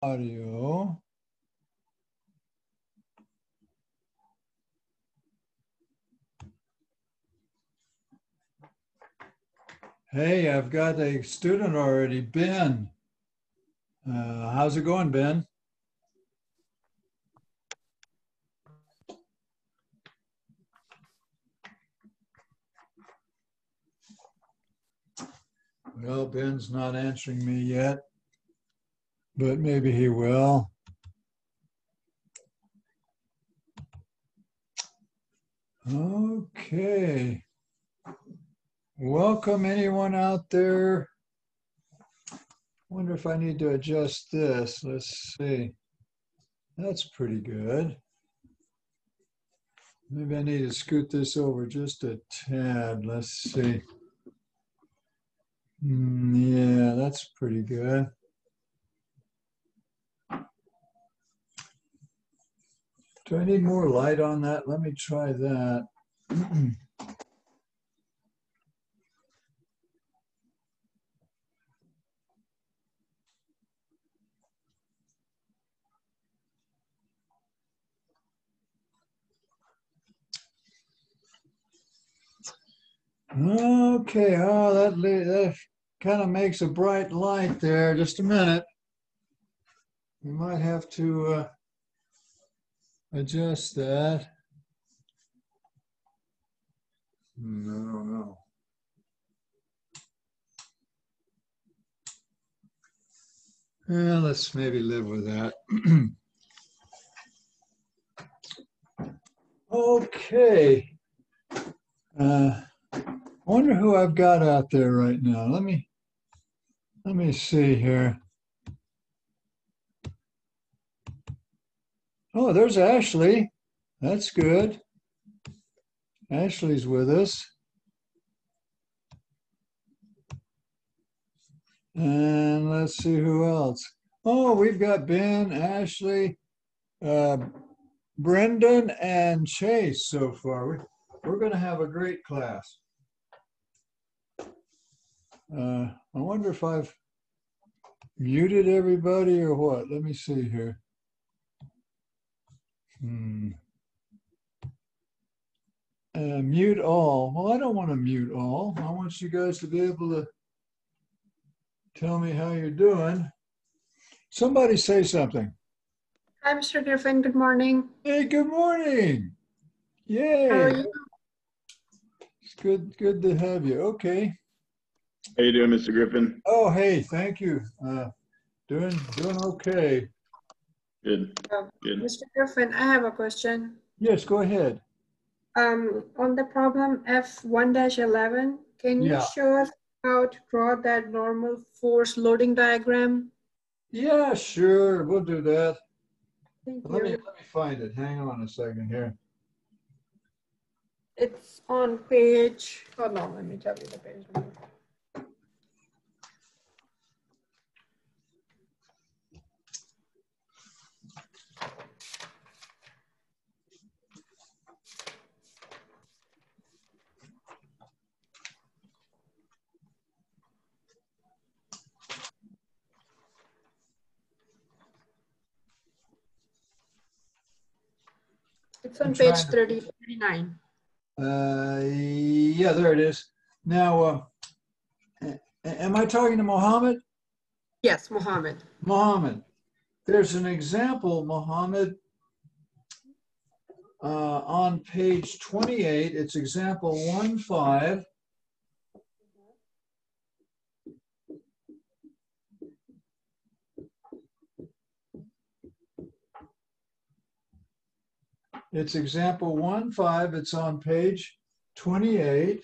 audio. Hey, I've got a student already, Ben. How's it going, Ben? Well, Ben's not answering me yet, but maybe he will. Okay. Welcome anyone out there. Wonder if I need to adjust this. Let's see. That's pretty good. Maybe I need to scoot this over just a tad. Let's see. Yeah, that's pretty good. Do I need more light on that? Let me try that. Okay, oh, that kind of makes a bright light there. Just a minute. We might have to adjust that. No. Yeah, let's maybe live with that. Okay. I wonder who I've got out there right now. Let me see here. Oh, there's Ashley. That's good. Ashley's with us. And let's see who else. Oh, we've got Ben, Ashley, Brendan, and Chase so far. We're going to have a great class. I wonder if I've muted everybody or what. Let me see here. Mute all. Well, I don't want to mute all. I want you guys to be able to tell me how you're doing. Somebody say something. Hi, Mr. Griffin. Good morning. Hey, good morning. Yay. How are you? It's good to have you. Okay. How you doing, Mr. Griffin? Oh, hey, thank you. Doing okay. Good. Good. Mr. Griffin, I have a question. Yes, go ahead. On the problem F1-11, can you show us how to draw that normal force loading diagram? Yeah, sure. We'll do that. Thank you. Let me find it. Hang on a second here. It's on page, hold on, let me tell you the page number. It's on page 39. Yeah, there it is. Now, am I talking to Mohammed? Yes, Mohammed. Mohammed. There's an example, Mohammed, on page 28. It's example 1.5. It's example 1.5. It's on page 28.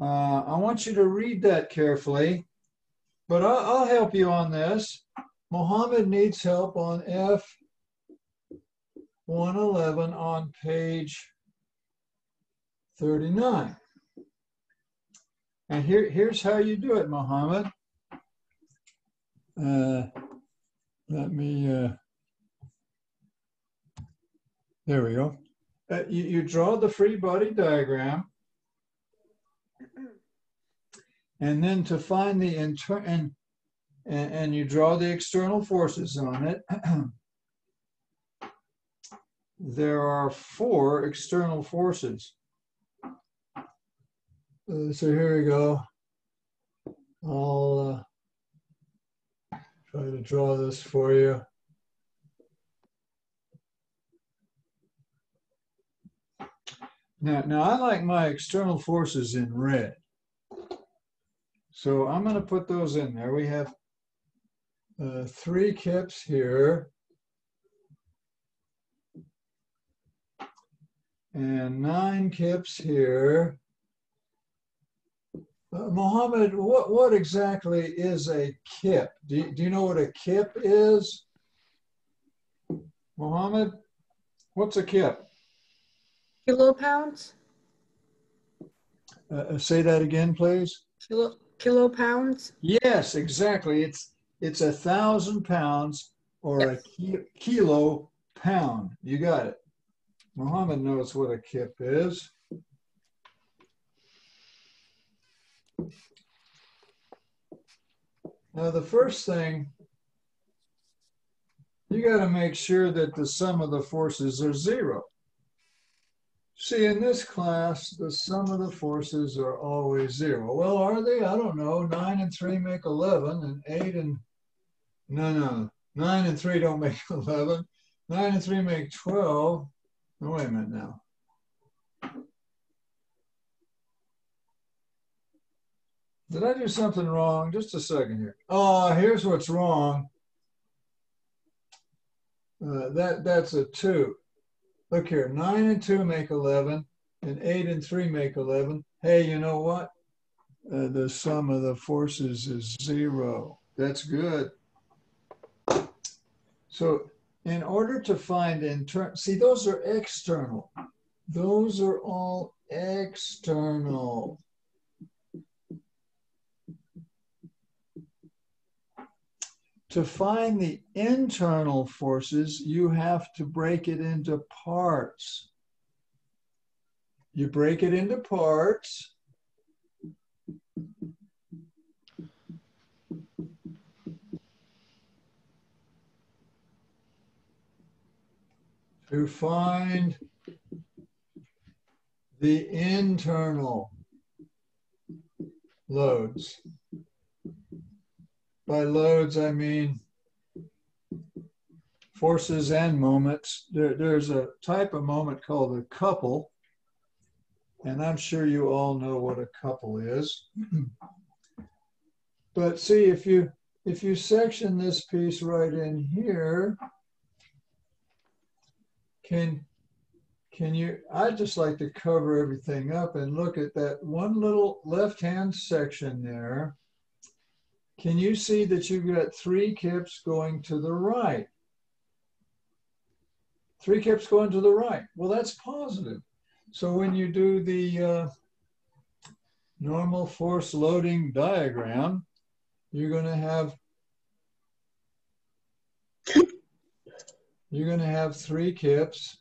I want you to read that carefully, but I'll help you on this. Mohammed needs help on F111 on page 39. And here's how you do it, Mohammed. Let me, there we go. You draw the free body diagram. And then to find the and you draw the external forces on it. There are 4 external forces. So here we go. I'll try to draw this for you. Now I like my external forces in red. So I'm going to put those in there. We have 3 kips here. And 9 kips here. Mohammed, what exactly is a kip? Do you know what a kip is? Mohammed, what's a kip? Kilopounds? Say that again, please. Kilopounds? Yes, exactly. It's 1,000 pounds or Yes. a kilo pound. You got it. Mohammed knows what a kip is. Now, the first thing, you got to make sure that the sum of the forces are 0. See, in this class, the sum of the forces are always 0. Well, are they? I don't know. 9 and 3 make 11, and 8 and... No. 9 and 3 don't make 11. 9 and 3 make 12. Oh, wait a minute now. Did I do something wrong? Just a second here. Oh, here's what's wrong. That's a 2. Look here, 9 and 2 make 11, and 8 and 3 make 11. Hey, you know what? The sum of the forces is 0. That's good. So in order to find internal, see, those are external. Those are all external. To find the internal forces, you have to break it into parts. You break it into parts. To find the internal loads. By loads, I mean forces and moments. There's a type of moment called a couple, and I'm sure you all know what a couple is. But see, if you section this piece right in here, can you, I'd just like to cover everything up and look at that one little left-hand section there. Can you see that you've got 3 kips going to the right? 3 kips going to the right. Well, that's positive. So when you do the normal force loading diagram, you're going to have 3 kips.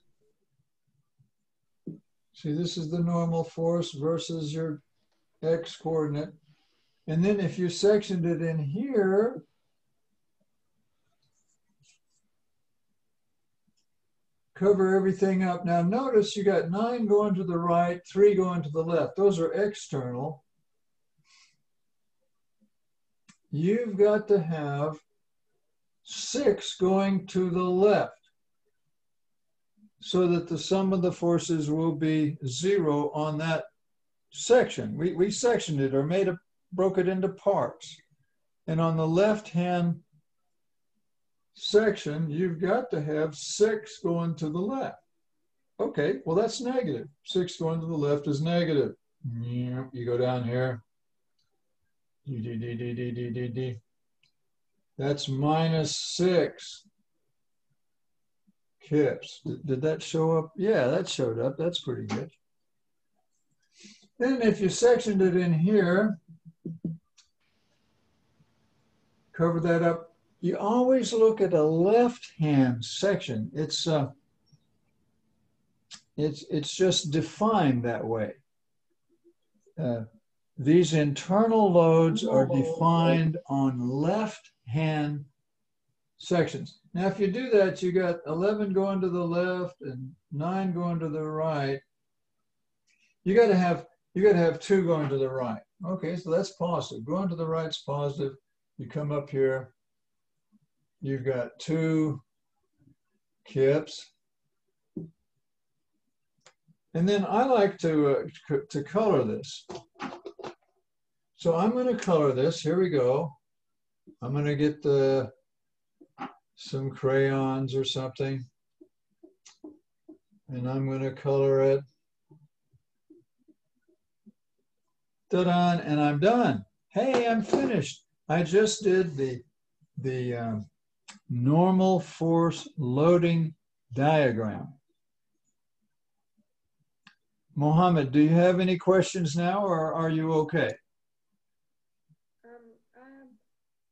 See, this is the normal force versus your x coordinate. And then if you sectioned it in here, cover everything up. Now notice you got 9 going to the right, 3 going to the left. Those are external. You've got to have 6 going to the left so that the sum of the forces will be 0 on that section. We sectioned it or broke it into parts. And on the left-hand section, you've got to have 6 going to the left. Okay, well, that's negative. 6 going to the left is negative. You go down here. That's -6 kips. Did that show up? Yeah, that showed up. That's pretty good. Then if you sectioned it in here, cover that up. You always look at a left-hand section. It's just defined that way. these internal loads are defined on left-hand sections. Now, if you do that, you got 11 going to the left and 9 going to the right. You got to have 2 going to the right. Okay, so that's positive. Going to the right's positive. You come up here. You've got 2 kips. And then I like to color this. So I'm going to color this. Here we go. I'm going to get some crayons or something. And I'm going to color it. Ta-da, and I'm done. Hey, I'm finished. I just did the normal force loading diagram. Mohammed, do you have any questions now, or are you okay?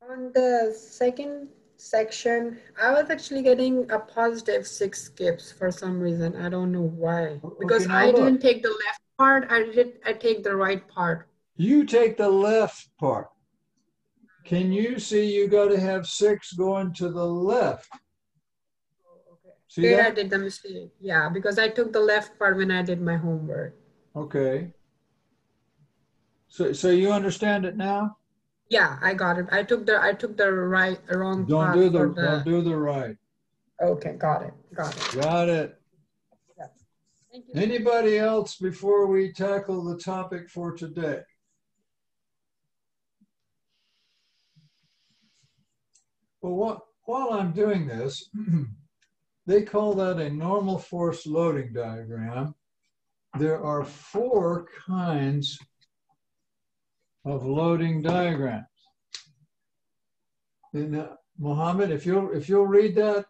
On the second section, I was actually getting a positive 6 skips for some reason. I don't know why. Because okay, I didn't take the left part. I take the right part. You take the left part. Can you see you got to have 6 going to the left? See there that? I did the mistake. Yeah, because I took the left part when I did my homework. Okay. So you understand it now? Yeah, I got it. I took the wrong don't path. Don't do the right. Okay, got it. Got it. Yeah. Thank you. Anybody else before we tackle the topic for today? Well, while I'm doing this, they call that a normal force loading diagram. There are 4 kinds of loading diagrams. And Mohammed, if you'll read that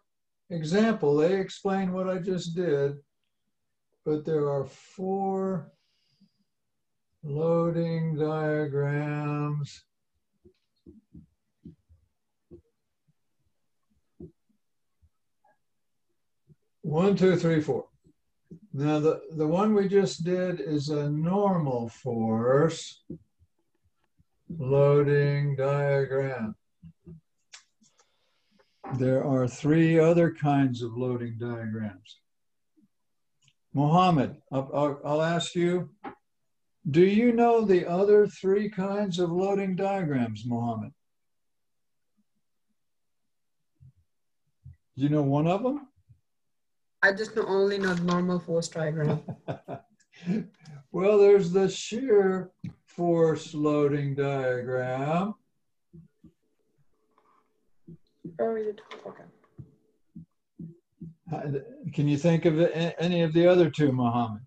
example, they explain what I just did, but there are 4 loading diagrams. One, two, three, 4. Now the one we just did is a normal force loading diagram. There are 3 other kinds of loading diagrams. Mohammed, I'll ask you, do you know the other 3 kinds of loading diagrams, Mohammed? Do you know one of them? I just only know the normal force diagram. Well, there's the shear force loading diagram. Okay. Can you think of any of the other 2, Mohammed?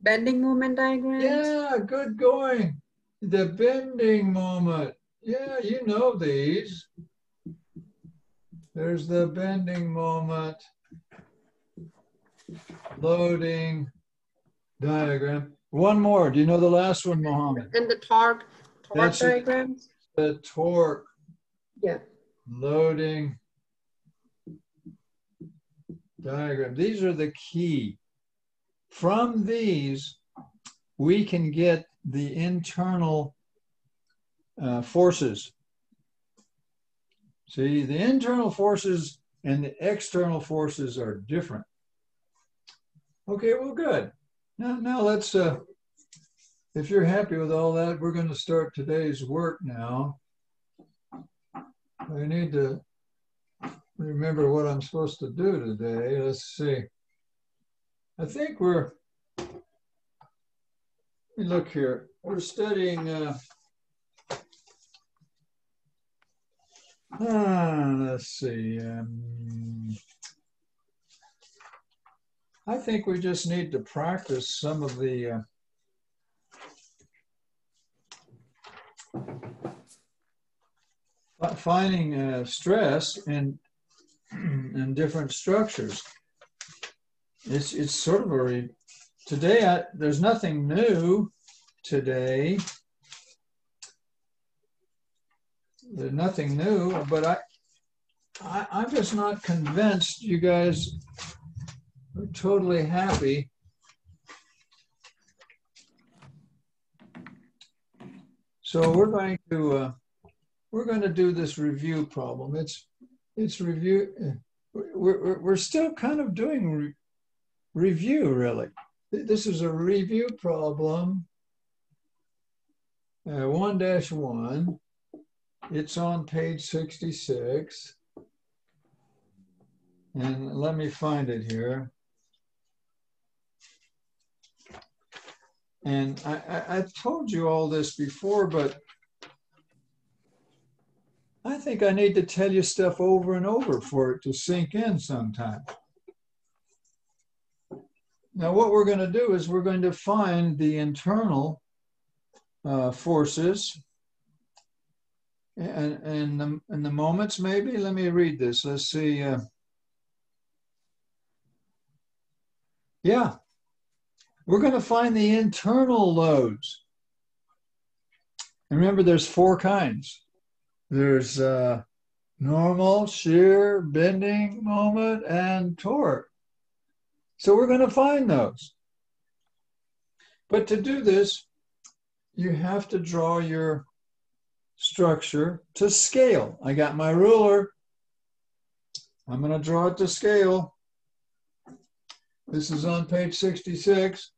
Bending moment diagram? Yeah, good going. The bending moment. Yeah, you know these. There's the bending moment loading diagram. One more. Do you know the last one, Mohammed? And the torque diagram? The torque. Yeah. Loading diagram. These are the key. From these, we can get the internal forces. See, the internal forces and the external forces are different. Okay, well, good. Now let's, if you're happy with all that, we're going to start today's work now. I need to remember what I'm supposed to do today. Let's see. I think let me look here. We're studying, let's see. I think we just need to practice some of the finding stress in different structures. It's sort of today. There's nothing new today. There's nothing new, but I'm just not convinced you guys are totally happy So we're going to do this review problem. It's review. We're still kind of doing review, really. This is a review problem, 1-1. It's on page 66. And let me find it here. And I've told you all this before, but I think I need to tell you stuff over and over for it to sink in sometime. Now, what we're going to do is we're going to find the internal forces and the moments, maybe. Let me read this. Let's see. Yeah, we're going to find the internal loads. And remember, there's 4 kinds. There's normal, shear, bending moment, and torque. So we're going to find those. But to do this, you have to draw your structure to scale. I got my ruler. I'm going to draw it to scale. This is on page 66.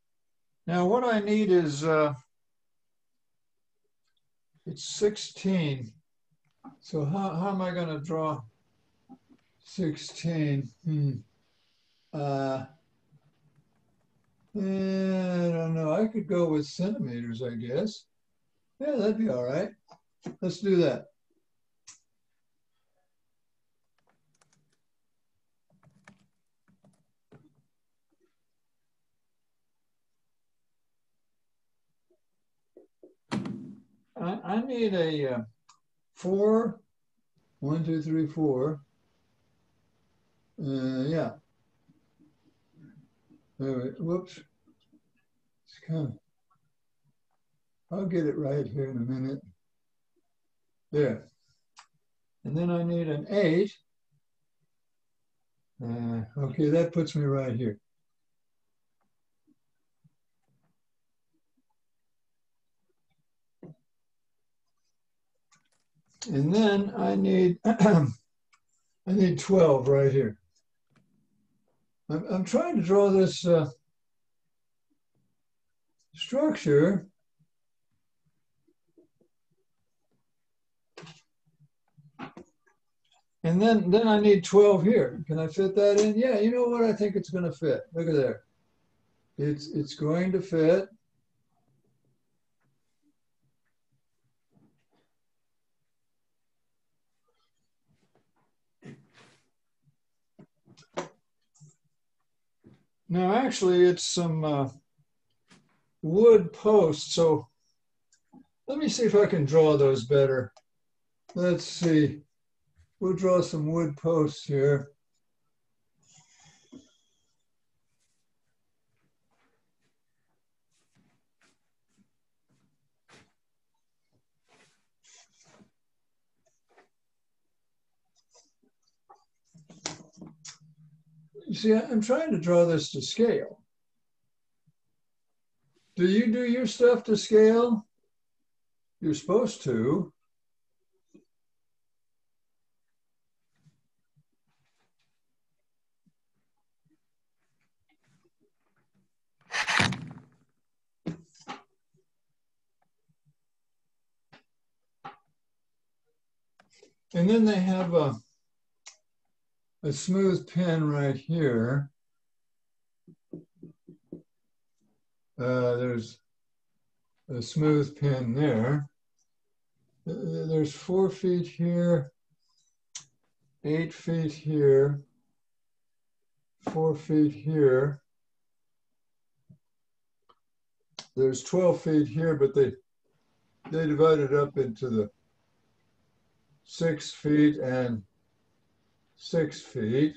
Now what I need is, it's 16. So how am I going to draw 16? I don't know. I could go with centimeters, I guess. Yeah, that'd be all right. Let's do that. I need a 4. 1, 2, 3, 4. Yeah. All right. Whoops. It's kind of. I'll get it right here in a minute. There. And then I need an 8. Okay, that puts me right here. And then I need I need 12 right here. I'm trying to draw this structure. And then I need 12 here. Can I fit that in? Yeah, you know what? I think it's going to fit. Look at there. It's going to fit. Now, actually, it's some wood posts. So let me see if I can draw those better. Let's see. We'll draw some wood posts here. You see, I'm trying to draw this to scale. Do you do your stuff to scale? You're supposed to. And then they have a smooth pin right here. There's a smooth pin there. There's 4 feet here, 8 feet here, 4 feet here. There's 12 feet here, but they divide it up into the 6 feet and 6 feet.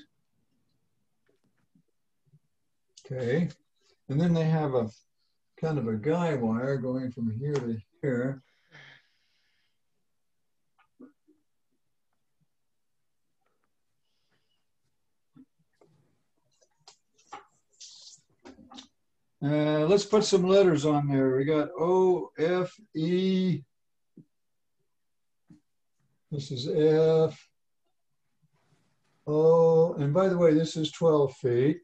Okay. And then they have a kind of a guy wire going from here to here. Let's put some letters on there. We got O, F, E, This is F, O, and by the way, this is 12 feet.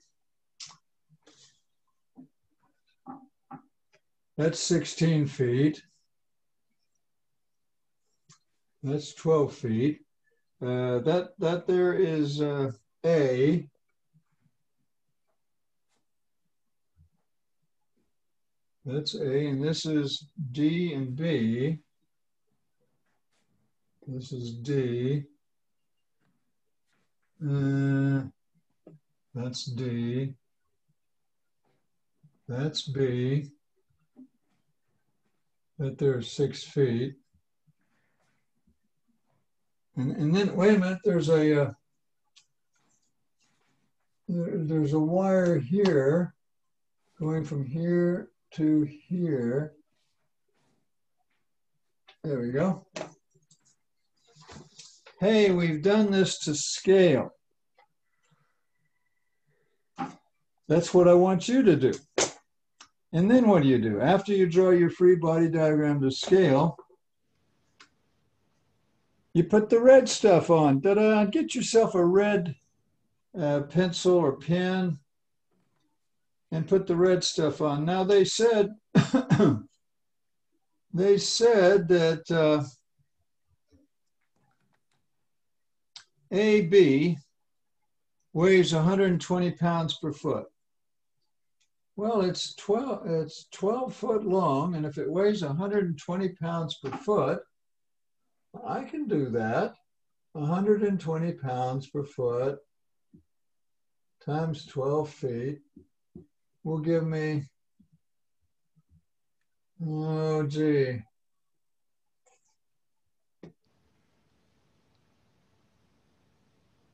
That's 16 feet. That's 12 feet. That there is A. That's A, and this is D and B. This is D. That's D. That's B. That there's 6 feet. And then, wait a minute, there's a wire here going from here to here. There we go. Hey, we've done this to scale. That's what I want you to do. And then what do? After you draw your free body diagram to scale, you put the red stuff on. Ta-da! Get yourself a red pencil or pen and put the red stuff on. Now they said, that AB weighs 120 pounds per foot. Well, it's 12 foot long, and if it weighs 120 pounds per foot, I can do that. 120 pounds per foot times 12 feet will give me, oh gee,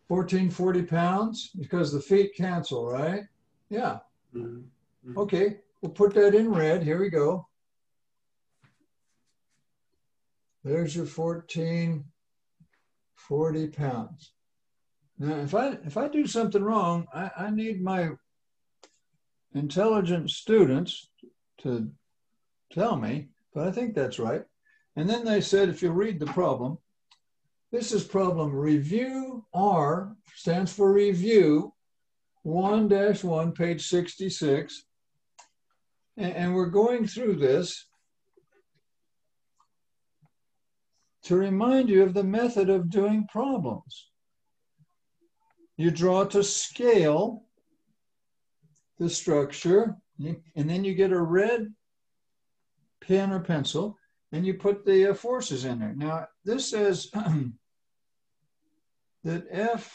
1440 pounds, because the feet cancel, right? Yeah. Mm-hmm. Okay, we'll put that in red. Here we go. There's your 1440 pounds. Now, if I do something wrong, I need my intelligent students to tell me, but I think that's right. And then they said, if you read the problem, this is problem review. R stands for review, 1-1, page 66. And we're going through this to remind you of the method of doing problems. You draw to scale the structure, and then you get a red pen or pencil, and you put the forces in there. Now, this says that FC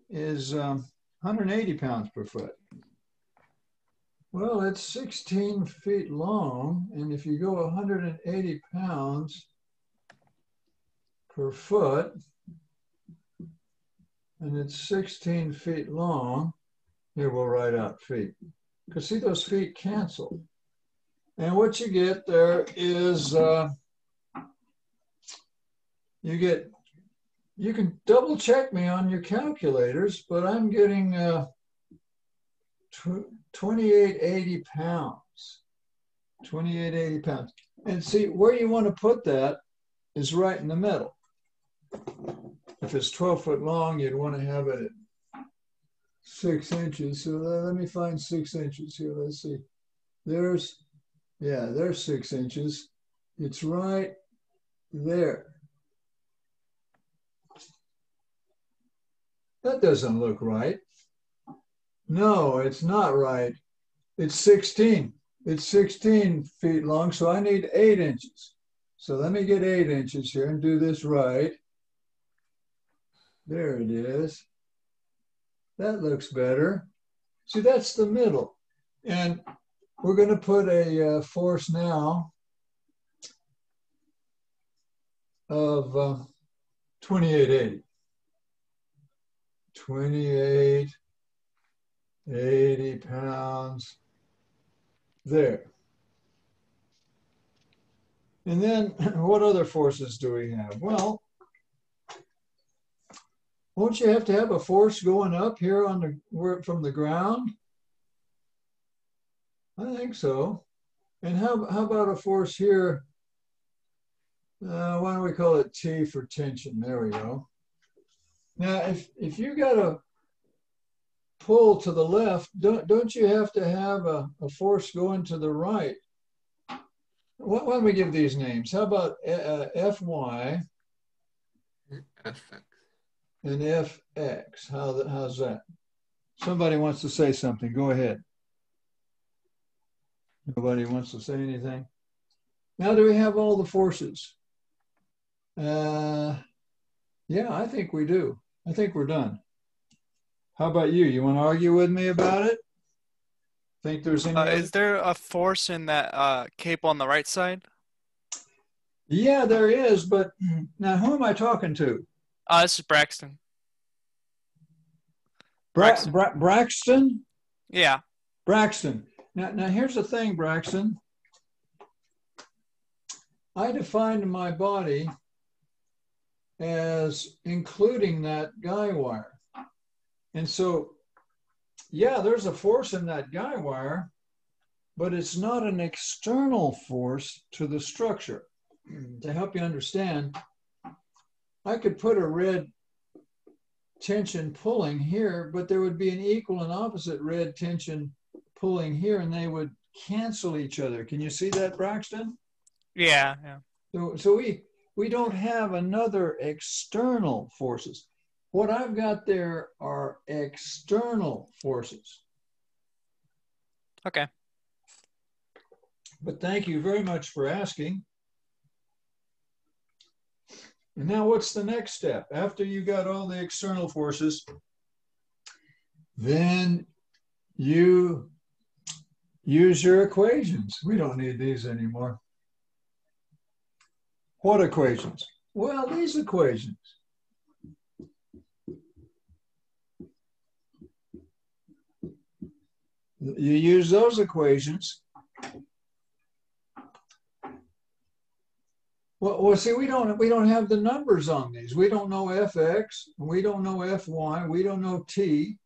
is 180 pounds per foot. Well, it's 16 feet long, and if you go 180 pounds per foot, and it's 16 feet long, here we'll write out feet. Because see, those feet cancel. And what you get there is, you can double check me on your calculators, but I'm getting 2880 pounds. 2880 pounds. And see, where you want to put that is right in the middle. If it's 12 foot long, you'd want to have it at 6 inches. So let me find 6 inches here. Let's see. There's 6 inches. It's right there. That doesn't look right. No, it's not right. It's 16. It's 16 feet long, so I need 8 inches. So let me get 8 inches here and do this right. There it is. That looks better. See, that's the middle. And we're going to put a force now of 2880. 2880 pounds there. And then what other forces do we have? Well, won't you have to have a force going up here on the from the ground? I think so. And how about a force here Why don't we call it T for tension? There we go. Now, if you got a pull to the left, don't you have to have a force going to the right? Why don't we give these names? How about Fy FX and Fx? How's that? Somebody wants to say something. Go ahead. Nobody wants to say anything. Now, do we have all the forces? Yeah, I think we do. I think we're done. How about you? You want to argue with me about it? Think there's any Is there a force in that cable on the right side? Yeah, there is, but now who am I talking to? This is Braxton. Braxton? Yeah. Braxton. Now here's the thing, Braxton. I defined my body as including that guy wire. And so, yeah, there's a force in that guy wire, but it's not an external force to the structure. To help you understand, I could put a red tension pulling here, but there would be an equal and opposite red tension pulling here, and they would cancel each other. Can you see that, Braxton? Yeah. So we don't have another external forces. What I've got there are external forces. Okay. But thank you very much for asking. And now what's the next step? After you got all the external forces, then you use your equations. We don't need these anymore. What equations? Well, these equations. You use those equations. Well, see, we don't have the numbers on these. We don't know Fx, we don't know Fy, we don't know T.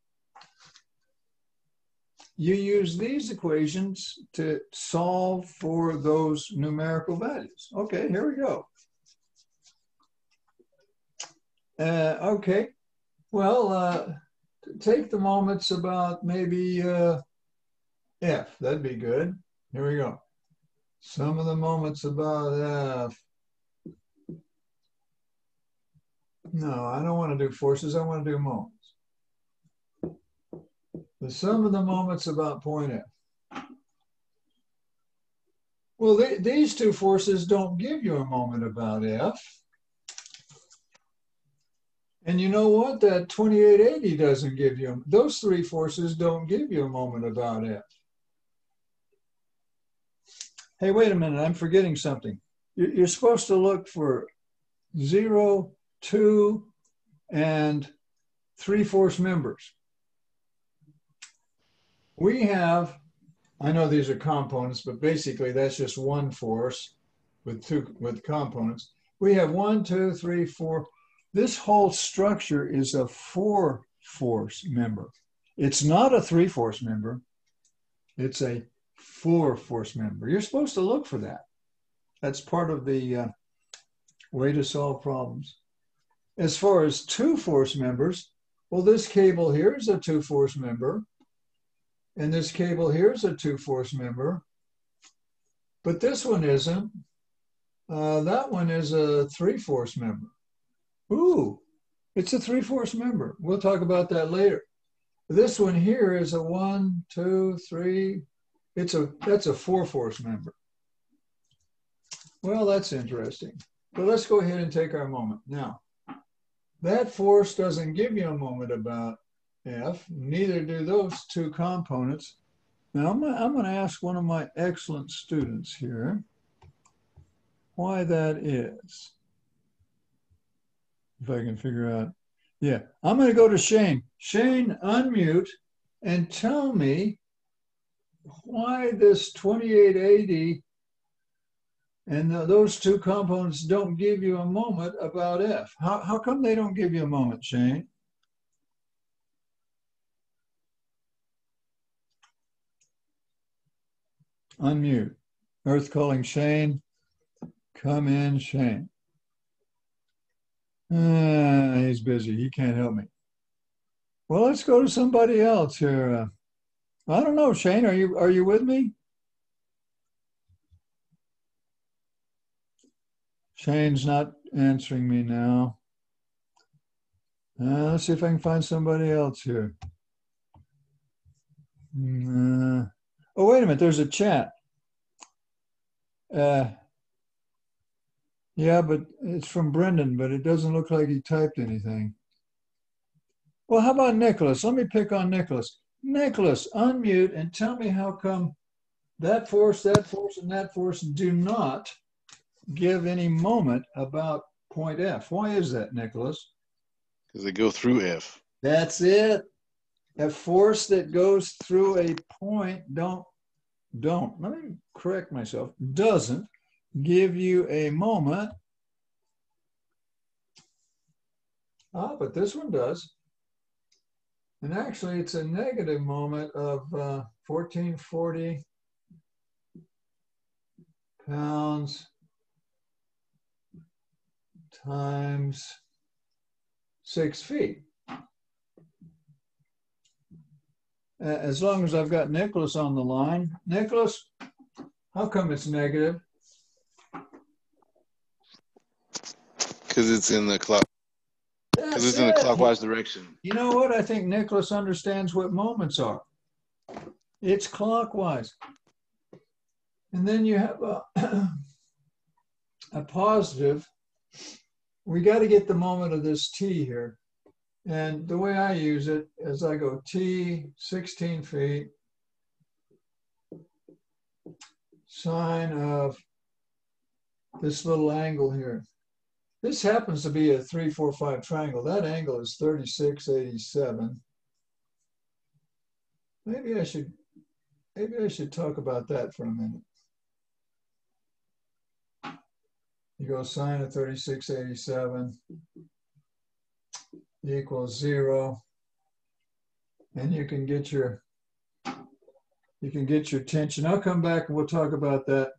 You use these equations to solve for those numerical values. Okay, here we go. Okay, well, take the moments about maybe F, that'd be good. Here we go. Some of the moments about F. No, I don't want to do forces, I want to do moments. The sum of the moments about point F. Well, these two forces don't give you a moment about F. And you know what? That 2880 doesn't give you, those three forces don't give you a moment about F. Hey, wait a minute, I'm forgetting something. You're supposed to look for 0, 2, and 3 force members. We have, I know these are components, but basically that's just one force with components. We have 1, 2, 3, 4. This whole structure is a 4 force member. It's not a 3 force member. It's a 4 force member. You're supposed to look for that. That's part of the way to solve problems. As far as 2 force members, well, this cable here is a 2 force member. And this cable here is a 2 force member. But this one isn't. That one is a 3 force member. Ooh, it's a 3 force member. We'll talk about that later. This one here is a 1, 2, 3. That's a 4 force member. Well, that's interesting. But let's go ahead and take our moment. Now, that force doesn't give you a moment about F, neither do those 2 components. Now, I'm going to ask one of my excellent students here why that is. If I can figure out. Yeah, I'm going to go to Shane. Shane, unmute and tell me why this 2880 and those 2 components don't give you a moment about F. How come they don't give you a moment, Shane? Unmute. Earth calling Shane. Come in, Shane. He's busy. He can't help me. Well, let's go to somebody else here. I don't know, Shane. Are you with me? Shane's not answering me now. Let's see if I can find somebody else here. Oh, wait a minute. There's a chat. Yeah, but it's from Brendan, but it doesn't look like he typed anything. Well, how about Nicholas? Let me pick on Nicholas. Nicholas, unmute and tell me how come that force, and that force do not give any moment about point F. Why is that, Nicholas? Because they go through F. That's it. A force that goes through a point let me correct myself, doesn't give you a moment. But this one does. And actually, it's a negative moment of 1440 pounds times 6 feet. As long as I've got Nicholas on the line. Nicholas, how come it's negative? Because it's in the clock. Because it's in the clockwise direction. You know what? I think Nicholas understands what moments are. It's clockwise. And then you have a positive. We got to get the moment of this t here. And the way I use it is I go t 16 feet sine of this little angle here. This happens to be a 3, 4, 5 triangle. That angle is 3687. Maybe I should talk about that for a minute. You go sine of 3687 equals 0, and you can get your tension. I'll come back and we'll talk about that.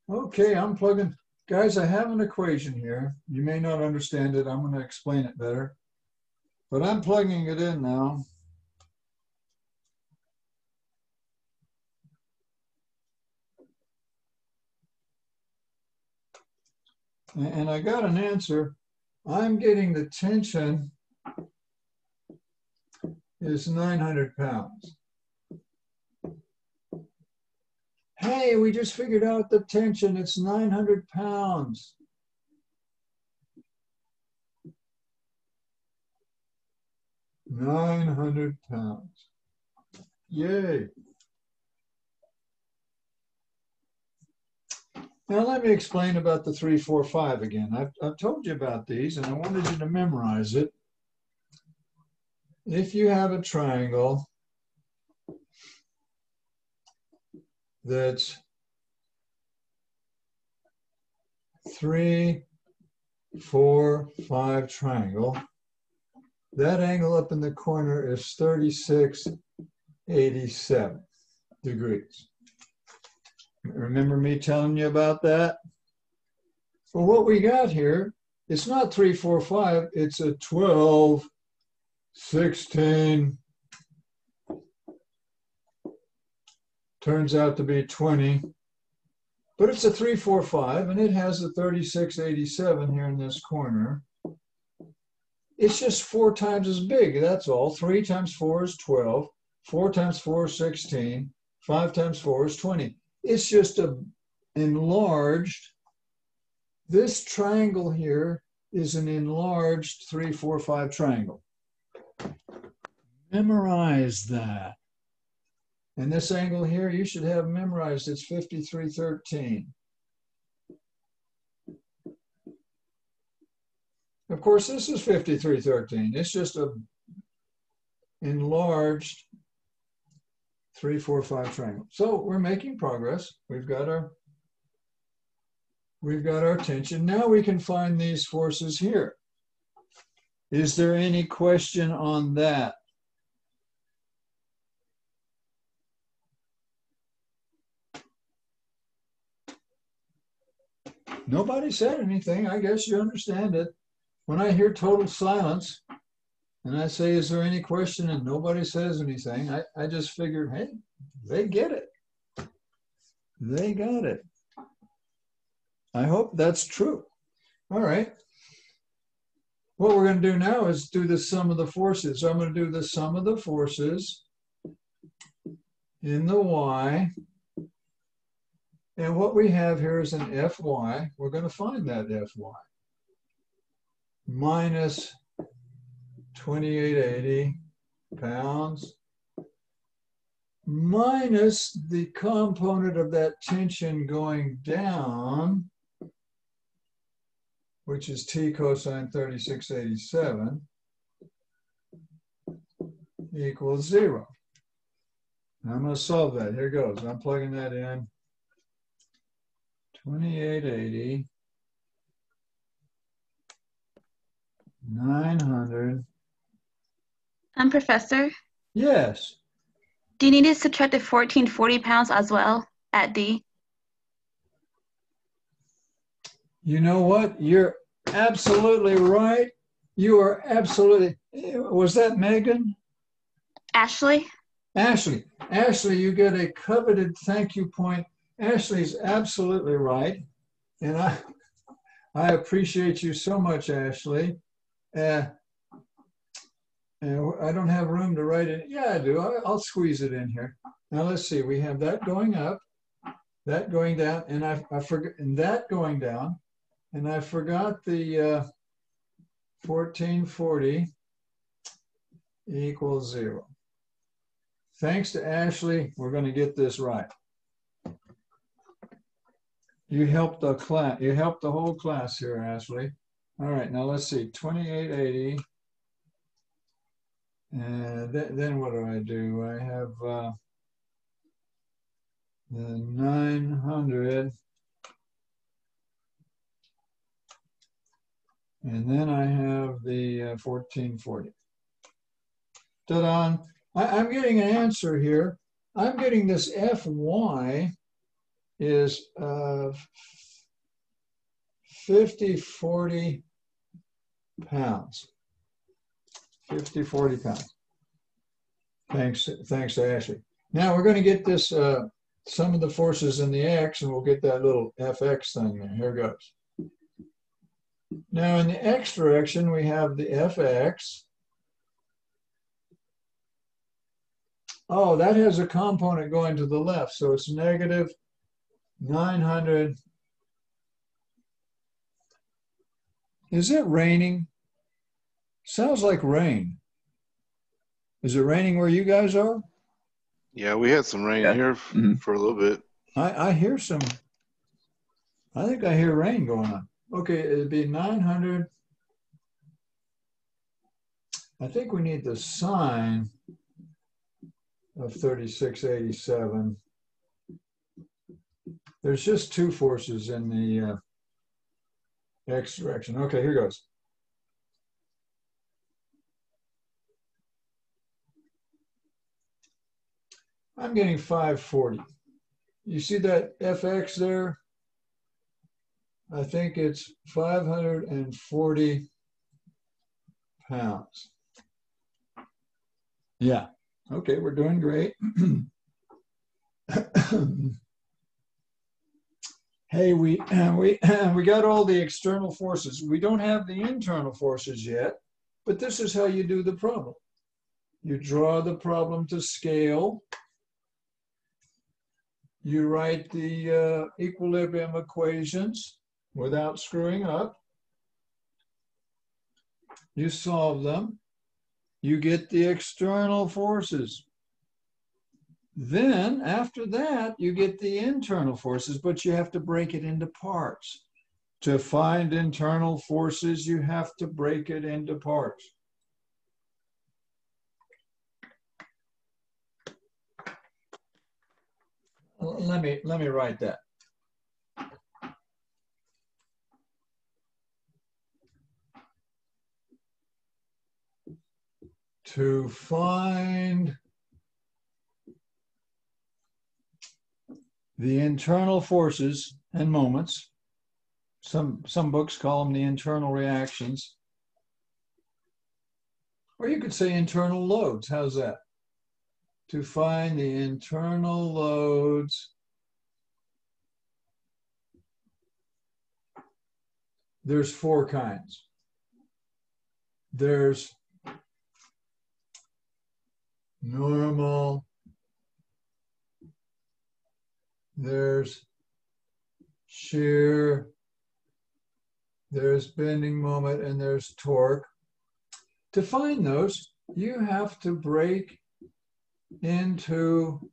Okay, I'm plugging. Guys, I have an equation here. You may not understand it. I'm going to explain it better. But I'm plugging it in now. And I got an answer. I'm getting the tension is 900 pounds. Hey, we just figured out the tension. It's 900 pounds. £900. Yay. Now let me explain about the 3, 4, 5 again. I've told you about these and I wanted you to memorize it. If you have a triangle that's 3, 4, 5 triangle, that angle up in the corner is 3687 degrees. Remember me telling you about that? Well, what we got here, it's not 3, 4, 5, it's a 12, 16, turns out to be 20, but it's a 3, 4, 5, and it has a 3687 here in this corner. It's just 4 times as big, that's all. 3 times 4 is 12, 4 times 4 is 16, 5 times 4 is 20. It's just an enlarged, this triangle here is an enlarged 3, 4, 5 triangle. Memorize that. And this angle here, you should have memorized, it's 5313. Of course, this is 5313. It's just an enlarged 3, 4, 5 triangle. So we're making progress. We've got our tension. Now we can find these forces here. Is there any question on that? Nobody said anything. I guess you understand it. When I hear total silence and I say, is there any question? And nobody says anything, I just figure, hey, they get it. They got it. I hope that's true. All right. What we're going to do now is do the sum of the forces. So I'm going to do the sum of the forces in the y. And what we have here is an Fy. We're going to find that Fy. Minus 2880 pounds minus the component of that tension going down, which is T cosine 3687, equals 0. Now I'm going to solve that. Here goes. I'm plugging that in. 2880, 900. Professor? Yes. Do you need to subtract the 1440 pounds as well at D? You know what? You're absolutely right. You are absolutely, was that Megan? Ashley? Ashley. Ashley, you get a coveted thank you point. Ashley's absolutely right. And I appreciate you so much, Ashley. And I don't have room to write it. Yeah, I do. I'll squeeze it in here. Now let's see. We have that going up, that going down, and I forgot, and that going down, and I forgot the 1440 equals 0. Thanks to Ashley, we're going to get this right. You helped the class. You helped the whole class here, Ashley. All right, now let's see. 2880. And then what do? I have the 900. And then I have the 1440. Ta-da! I'm getting an answer here. I'm getting this Fy is 5040 pounds. 5040 pounds. Thanks to Ashley. Now we're going to get this sum of the forces in the x, and we'll get that little Fx thing there. Here goes. Now in the x direction, we have the Fx. Oh, that has a component going to the left, so it's negative 900. Is it raining? Sounds like rain. Is it raining where you guys are? Yeah, we had some rain here for a little bit. I hear some. I think I hear rain going on. Okay, it'd be 900. I think we need the sine of 3687. There's just two forces in the x direction. Okay, here goes. I'm getting 540. You see that Fx there? I think it's 540 pounds. Yeah. Okay, we're doing great. Hey, we got all the external forces. We don't have the internal forces yet, but this is how you do the problem. You draw the problem to scale. You write the equilibrium equations without screwing up. You solve them. You get the external forces. Then, after that, you get the internal forces, but you have to break it into parts. To find internal forces, you have to break it into parts. Let me write that. To find the internal forces and moments, Some books call them the internal reactions. Or you could say internal loads. How's that? To find the internal loads there's 4 kinds. There's normal, there's shear, there's bending moment, and there's torque. To find those, you have to break into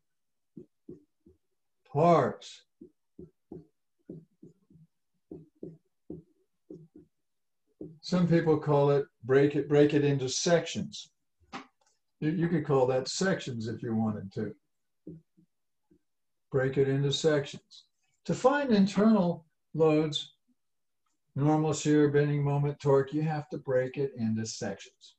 parts. Some people call it break it into sections. You could call that sections if you wanted to. Break it into sections. To find internal loads, normal, shear, bending moment, torque, you have to break it into sections.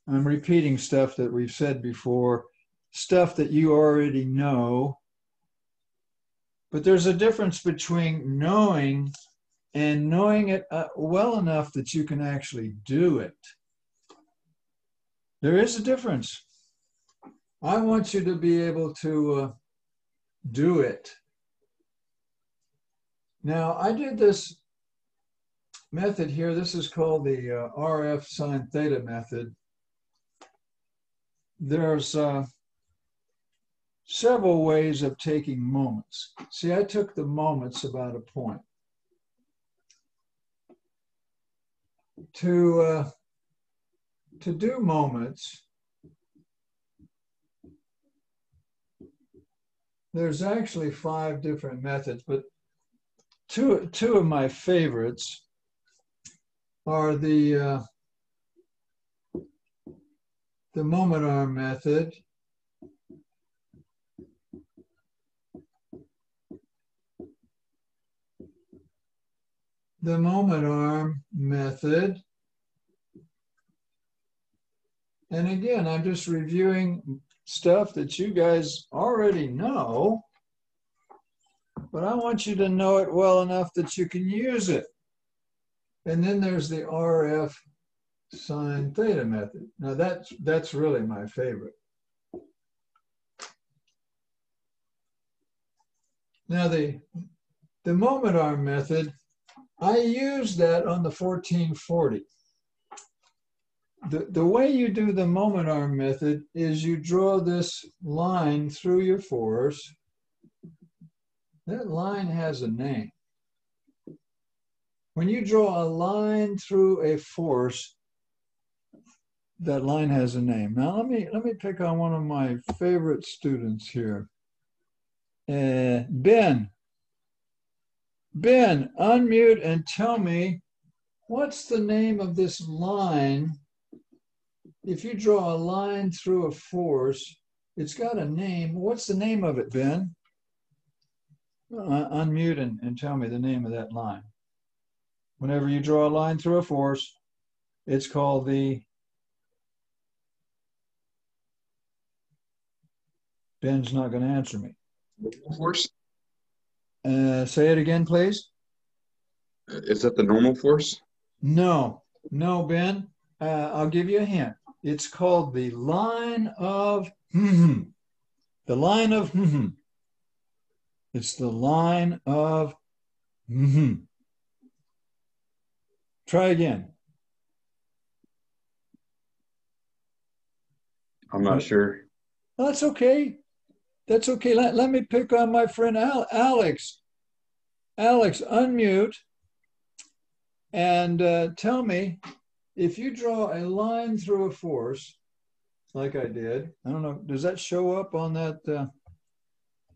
I'm repeating stuff that we've said before, stuff that you already know, but there's a difference between knowing and knowing it well enough that you can actually do it. There is a difference. I want you to be able to do it. Now, I did this method here. This is called the RF sine theta method. There's several ways of taking moments. See, I took the moments about a point. To do moments, there's actually 5 different methods, but two of my favorites are the moment arm method and again, I'm just reviewing stuff that you guys already know, but I want you to know it well enough that you can use it. And then there's the RF sine theta method. Now that's really my favorite. Now the moment arm method, I use that on the 1440. The way you do the moment arm method is you draw this line through your force. That line has a name. When you draw a line through a force, that line has a name. Now let me pick on one of my favorite students here. Ben, unmute and tell me what's the name of this line. If you draw a line through a force, it's got a name. What's the name of it, Ben? Unmute and tell me the name of that line. Whenever you draw a line through a force, it's called the... Ben's not going to answer me. Force? Say it again, please. Is that the normal force? No, Ben. I'll give you a hint. It's called the line of the line of It's the line of Try again. I'm not sure. Well, that's okay. That's okay. Let me pick on my friend Alex. Alex, unmute and tell me, if you draw a line through a force, like I did, I don't know, does that show up on that?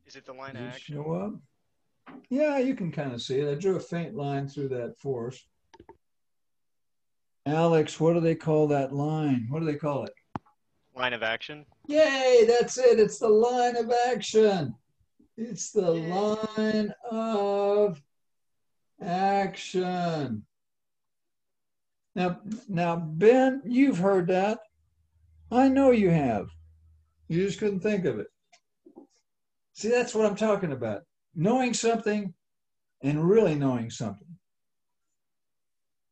Is it the line of action? Show up? Yeah, you can kind of see it. I drew a faint line through that force. Alex, what do they call that line? What do they call it? Line of action? Yay, that's it. It's the line of action. It's the line of action. Now, Ben, you've heard that. I know you have. You just couldn't think of it. See, that's what I'm talking about. Knowing something and really knowing something.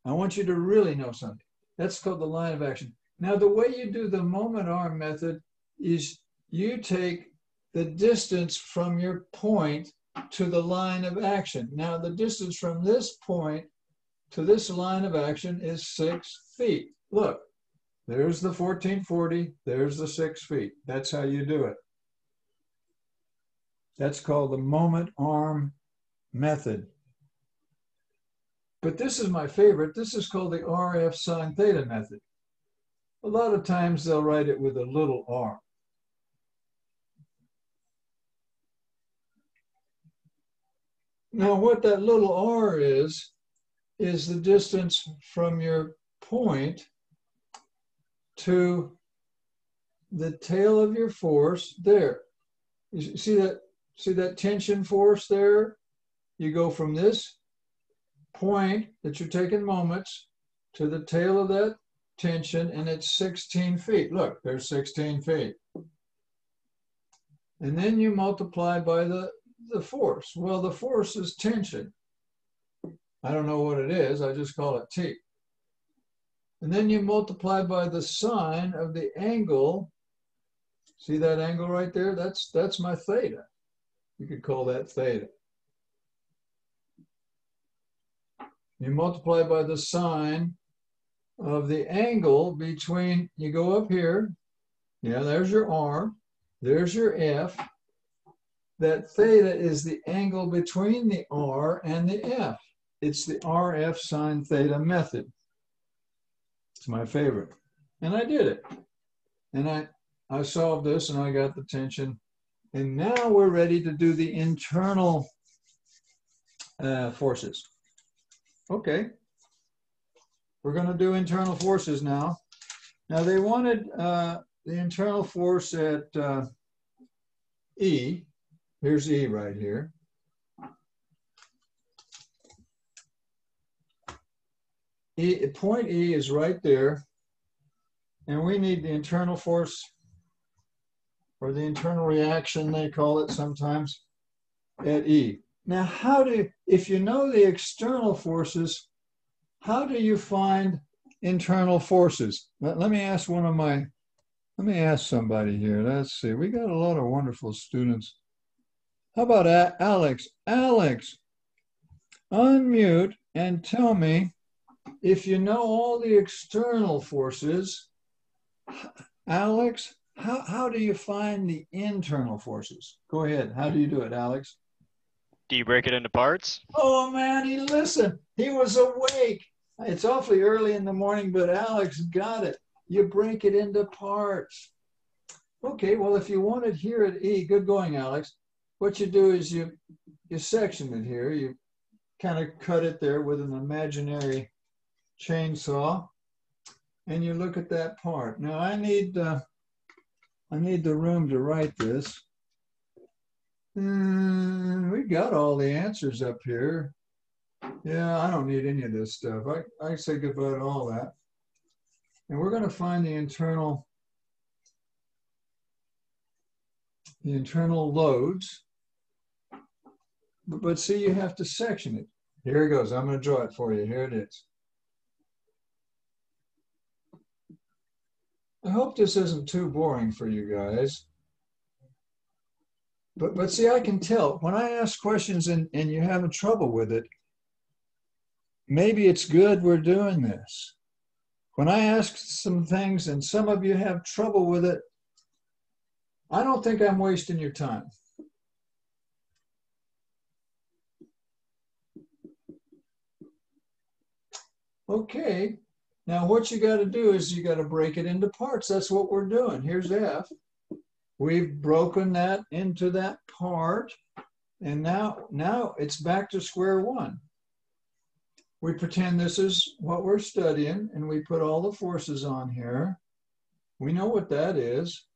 I want you to really know something. That's called the line of action. Now, the way you do the moment arm method is you take the distance from your point to the line of action. Now, the distance from this point to this line of action is 6 feet. Look, there's the 1440, there's the 6 feet. That's how you do it. That's called the moment arm method. But this is my favorite. This is called the RF sine theta method. A lot of times they'll write it with a little r. Now what that little r is the distance from your point to the tail of your force there. You see that tension force there? You go from this point that you're taking moments to the tail of that tension, and it's 16 feet. Look, there's 16 feet. And then you multiply by the force. Well, the force is tension. I don't know what it is. I just call it T. And then you multiply by the sine of the angle. See that angle right there? That's my theta. You could call that theta. You multiply by the sine of the angle between, you go up here, yeah, there's your R, there's your F. That theta is the angle between the R and the F. It's the RF sine theta method. It's my favorite. And I did it. And I solved this and I got the tension. And now we're ready to do the internal forces. Okay. We're going to do internal forces now. Now they wanted the internal force at E. Here's E right here. Point E is right there. And we need the internal force, or the internal reaction, they call it sometimes, at E. Now, if you know the external forces, how do you find internal forces? Let me ask somebody here. Let's see. We got a lot of wonderful students. How about Alex? Alex, unmute and tell me, if you know all the external forces, Alex, how do you find the internal forces? Go ahead. How do you do it, Alex? Do you break it into parts? Oh, man, he listened. He was awake. It's awfully early in the morning, but Alex got it. You break it into parts. Okay, well, if you want it here at E, good going, Alex. What you do is you section it here. You kind of cut it there with an imaginary chainsaw, and you look at that part. Now, I need the room to write this. We got all the answers up here. Yeah, I don't need any of this stuff. I say goodbye to all that. And we're going to find the internal loads. But see, you have to section it. Here it goes. I'm going to draw it for you. Here it is. I hope this isn't too boring for you guys. But see, I can tell when I ask questions and you're having trouble with it, maybe it's good we're doing this. When I ask some things and some of you have trouble with it, I don't think I'm wasting your time. Okay, now what you got to do is you got to break it into parts. That's what we're doing. Here's F. We've broken that into that part, and now it's back to square one. We pretend this is what we're studying, and we put all the forces on here. We know what that is.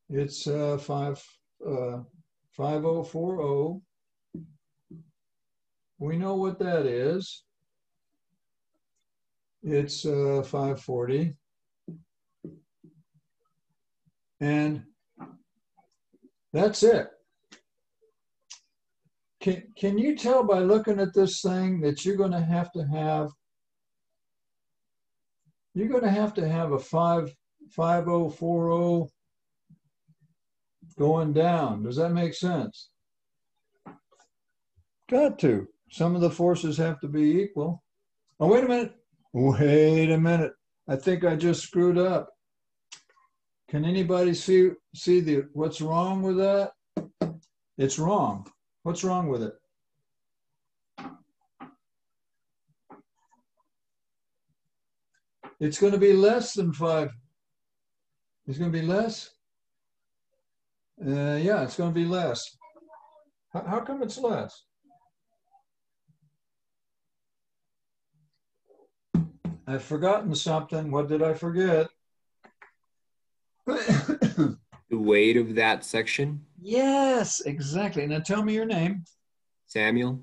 It's 5040. We know what that is. It's 540. And that's it. Can you tell by looking at this thing that you're going to have a 5040 going down? Does that make sense? Got to. Some of the forces have to be equal. Oh, wait a minute. Wait a minute. I think I just screwed up. Can anybody see what's wrong with that? It's wrong. What's wrong with it? It's going to be less than 5. It's going to be less? Yeah, it's going to be less. How come it's less? I've forgotten something. What did I forget? The weight of that section? Yes, exactly. Now tell me your name. Samuel.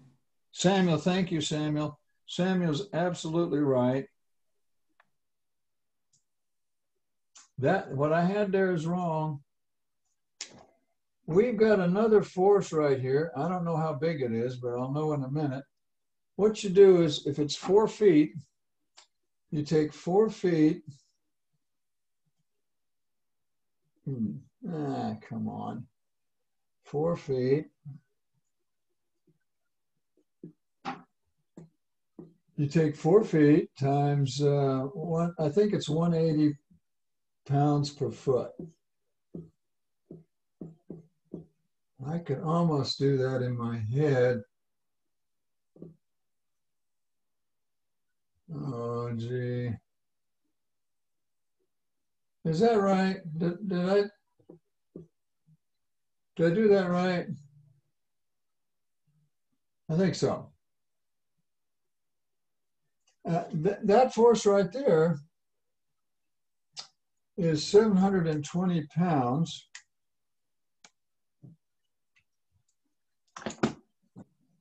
Samuel, thank you, Samuel. Samuel's absolutely right. What I had there is wrong. We've got another force right here. I don't know how big it is, but I'll know in a minute. What you do is, if it's 4 feet, you take 4 feet. Come on. 4 feet. You take 4 feet times I think it's 180 pounds per foot. I could almost do that in my head. Oh, gee. Is that right? Did I do that right? I think so. That force right there is 720 pounds.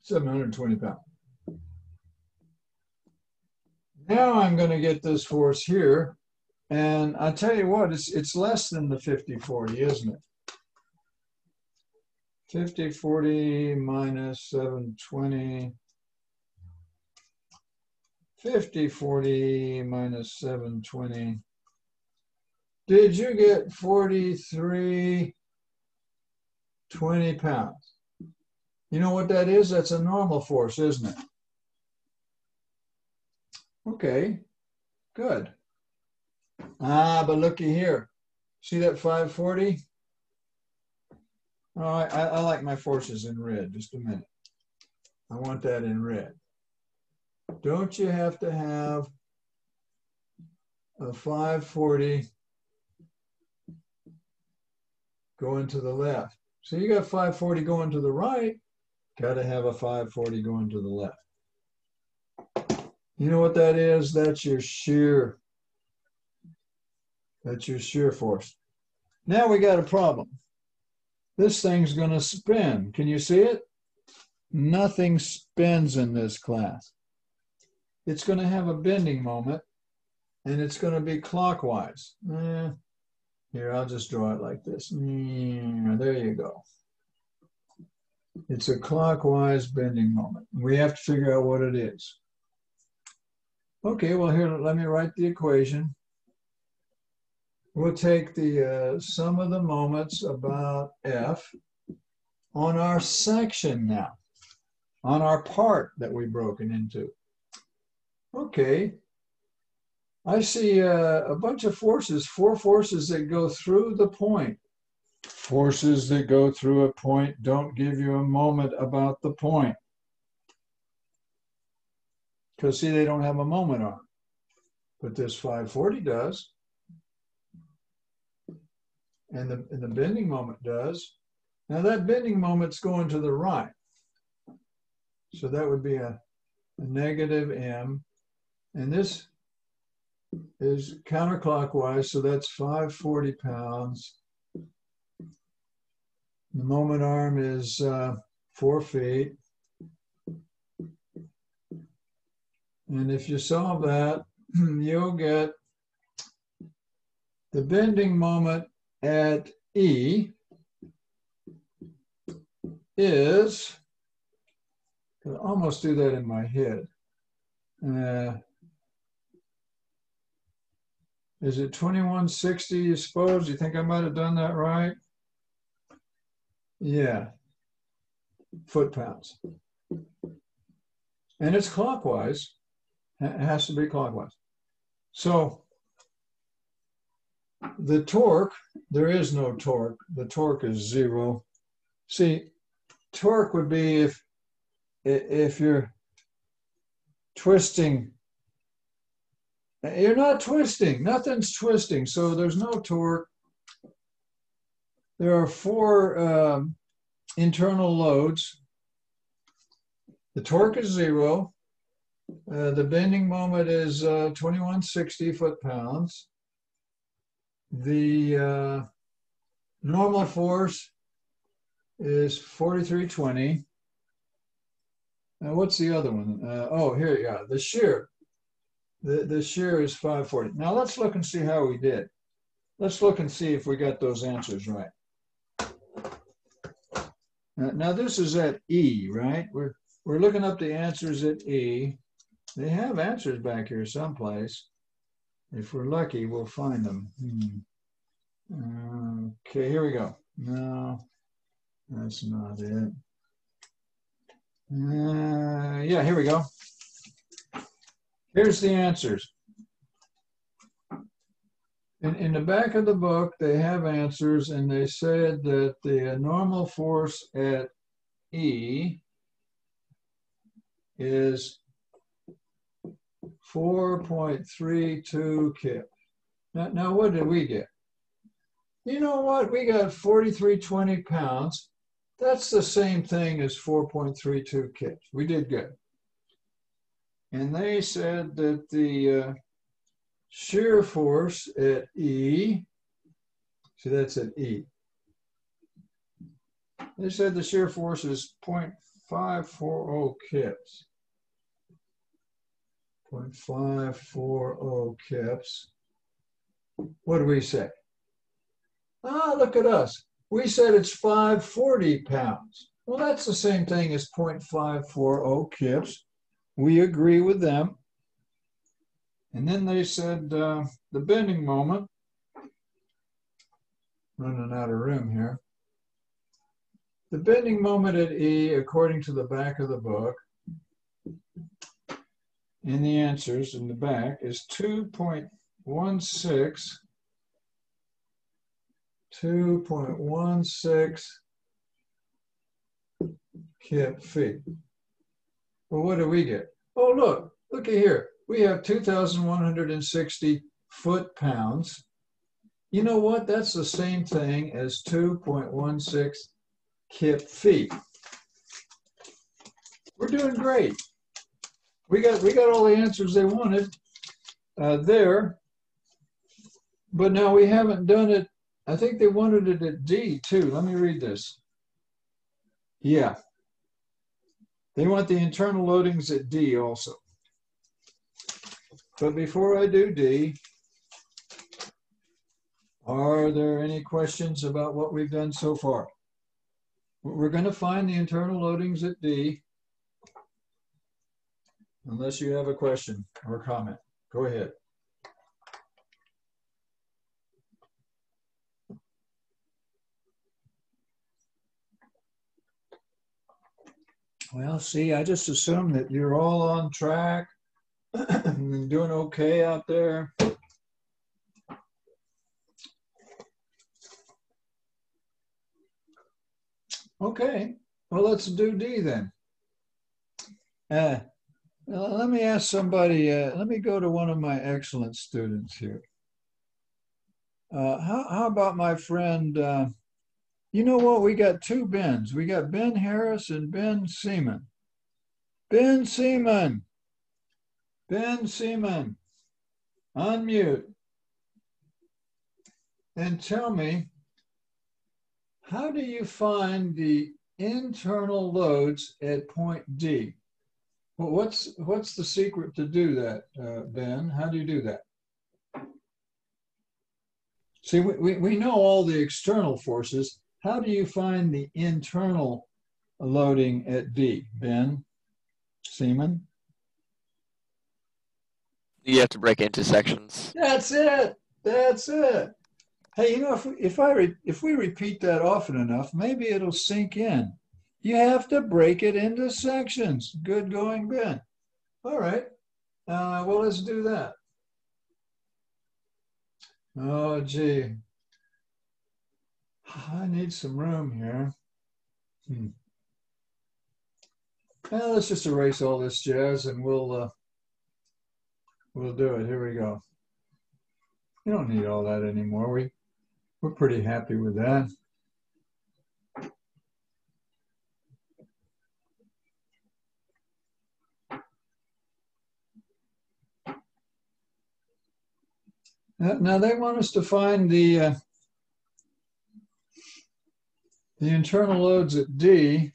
720 pounds. Now I'm going to get this force here. And I tell you what, it's less than the 5040, isn't it? 5040 minus 720. 5040 minus 720. Did you get 4320 pounds? You know what that is? That's a normal force, isn't it? Okay, good. But looky here. See that 540? Oh, I like my forces in red. Just a minute. I want that in red. Don't you have to have a 540 going to the left? So you got 540 going to the right, got to have a 540 going to the left. You know what that is? That's your shear. That's your shear force. Now we got a problem. This thing's going to spin. Can you see it? Nothing spins in this class. It's going to have a bending moment, and it's going to be clockwise. Here, I'll just draw it like this. There you go. It's a clockwise bending moment. We have to figure out what it is. Okay, well, here, let me write the equation. We'll take the sum of the moments about F on our section now, on our part that we've broken into. Okay, I see a bunch of forces, 4 forces that go through the point. Forces that go through a point don't give you a moment about the point. Because see, they don't have a moment on. But this 540 does. And the bending moment does. Now that bending moment's going to the right. So that would be a negative M. And this is counterclockwise, so that's 540 pounds. The moment arm is 4 feet. And if you solve that, you'll get the bending moment at E is I almost do that in my head. Is it 2160, you suppose? You think I might have done that right? Yeah, foot-pounds. And it's clockwise. It has to be clockwise. So the torque, there is no torque. The torque is 0. See, torque would be if you're twisting. You're not twisting. Nothing's twisting. So there's no torque. There are 4 internal loads. The torque is 0. The bending moment is 2160 foot-pounds. The normal force is 4320. Now, what's the other one? Oh, here, yeah, the shear. The shear is 540. Now, let's look and see how we did. Let's look and see if we got those answers right. Now, this is at E, right? We're looking up the answers at E. They have answers back here someplace. If we're lucky, we'll find them. Okay, here we go. No, that's not it. Yeah, here we go. Here's the answers. In the back of the book, they have answers, and they said that the normal force at E is 4.32 kip. Now, what did we get? You know what? We got 4,320 pounds. That's the same thing as 4.32 kips. We did good. And they said that the shear force at E, see, that's at E. They said the shear force is 0.540 kips. 0.540 kips. What do we say? Ah, look at us. We said it's 540 pounds. Well, that's the same thing as 0.540 kips. We agree with them. And then they said the bending moment, running out of room here. The bending moment at E, according to the back of the book, in the answers in the back, is 2.16 kip feet. Well, what do we get? Oh, look at here. We have 2,160 foot-pounds. You know what? That's the same thing as 2.16 kip feet. We're doing great. We got all the answers they wanted there, but now we haven't done it. I think they wanted it at D too. Let me read this. Yeah. They want the internal loadings at D also. But before I do D, are there any questions about what we've done so far? We're going to find the internal loadings at D, unless you have a question or comment. Go ahead. Well, see, I just assume that you're all on track and doing okay out there. Okay, well, let's do D then. Let me ask somebody, let me go to one of my excellent students here. How about my friend, you know what, we got 2 Bens. We got Ben Harris and Ben Seaman. Ben Seaman. Ben Seaman. Unmute. And tell me, how do you find the internal loads at point D? Well, what's the secret to do that, Ben? How do you do that? See, we know all the external forces. How do you find the internal loading at D, Ben? Seaman? You have to break it into sections. That's it. That's it. Hey, you know, if we repeat that often enough, maybe it'll sink in. You have to break it into sections. Good going, Ben. All right. Well, let's do that. Oh, gee. I need some room here. Well, let's just erase all this jazz and we'll do it. Here we go. We don't need all that anymore. We're pretty happy with that. Now they want us to find the internal loads at D.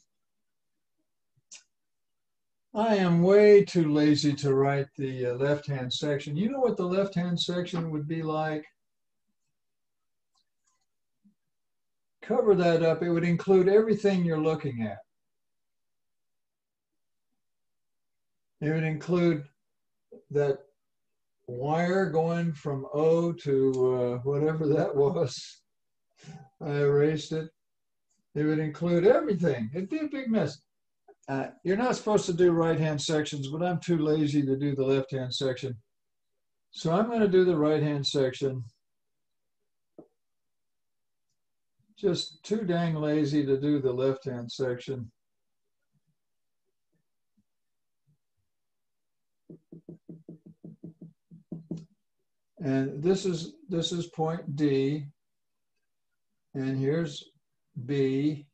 I am way too lazy to write the left-hand section. You know what the left-hand section would be like? Cover that up. It would include everything you're looking at. It would include that wire going from O to whatever that was. I erased it. It would include everything. It'd be a big mess. You're not supposed to do right-hand sections, but I'm too lazy to do the left-hand section. So I'm going to do the right-hand section. Just too dang lazy to do the left-hand section. And this is point D, and here's B,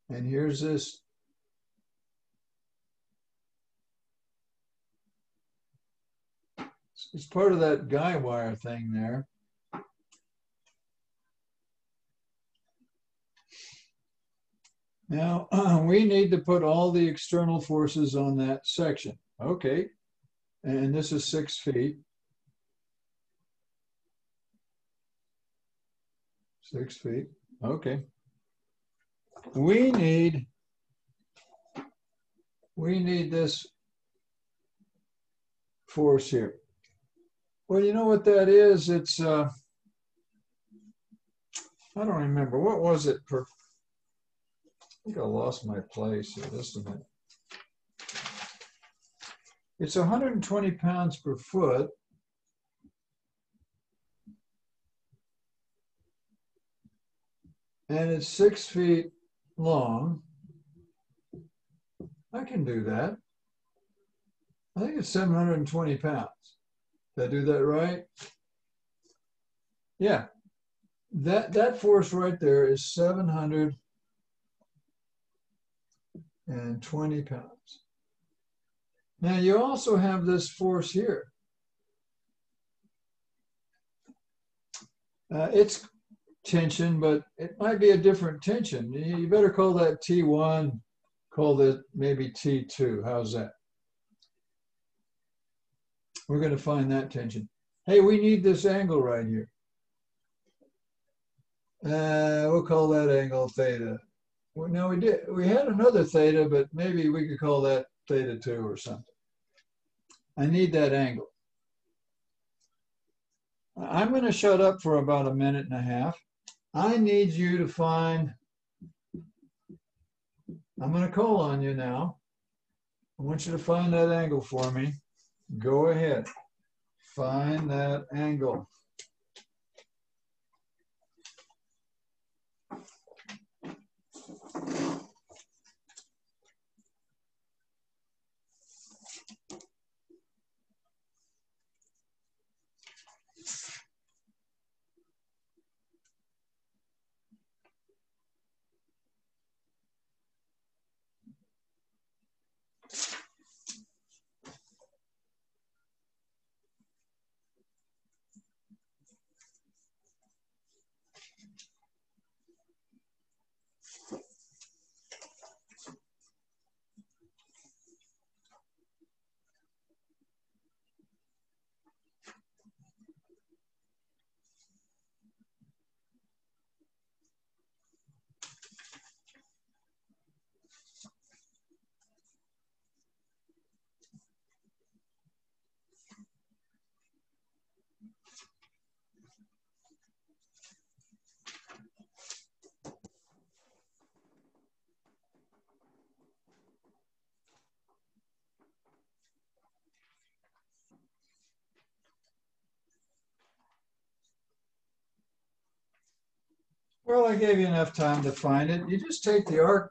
and here's this. It's part of that guy wire thing there. Now, we need to put all the external forces on that section. Okay, and this is 6 feet. 6 feet, okay. We need this force here. Well, you know what that is? It's, I don't remember. What was it per? I think I lost my place here. Just a minute. It's 120 pounds per foot. And it's 6 feet long. I can do that. I think it's 720 pounds. Did I do that right? Yeah. That force right there is 720 pounds. Now you also have this force here. It's tension, but it might be a different tension. You better call that T1, call that maybe T2. How's that? We're going to find that tension. Hey, we need this angle right here. We'll call that angle theta. Well, no, we had another theta, but maybe we could call that theta 2 or something. I need that angle. I'm going to shut up for about a minute and a half. I need you to find, I'm going to call on you now. I want you to find that angle for me. Go ahead. Find that angle. Well, I gave you enough time to find it. You just take the arc.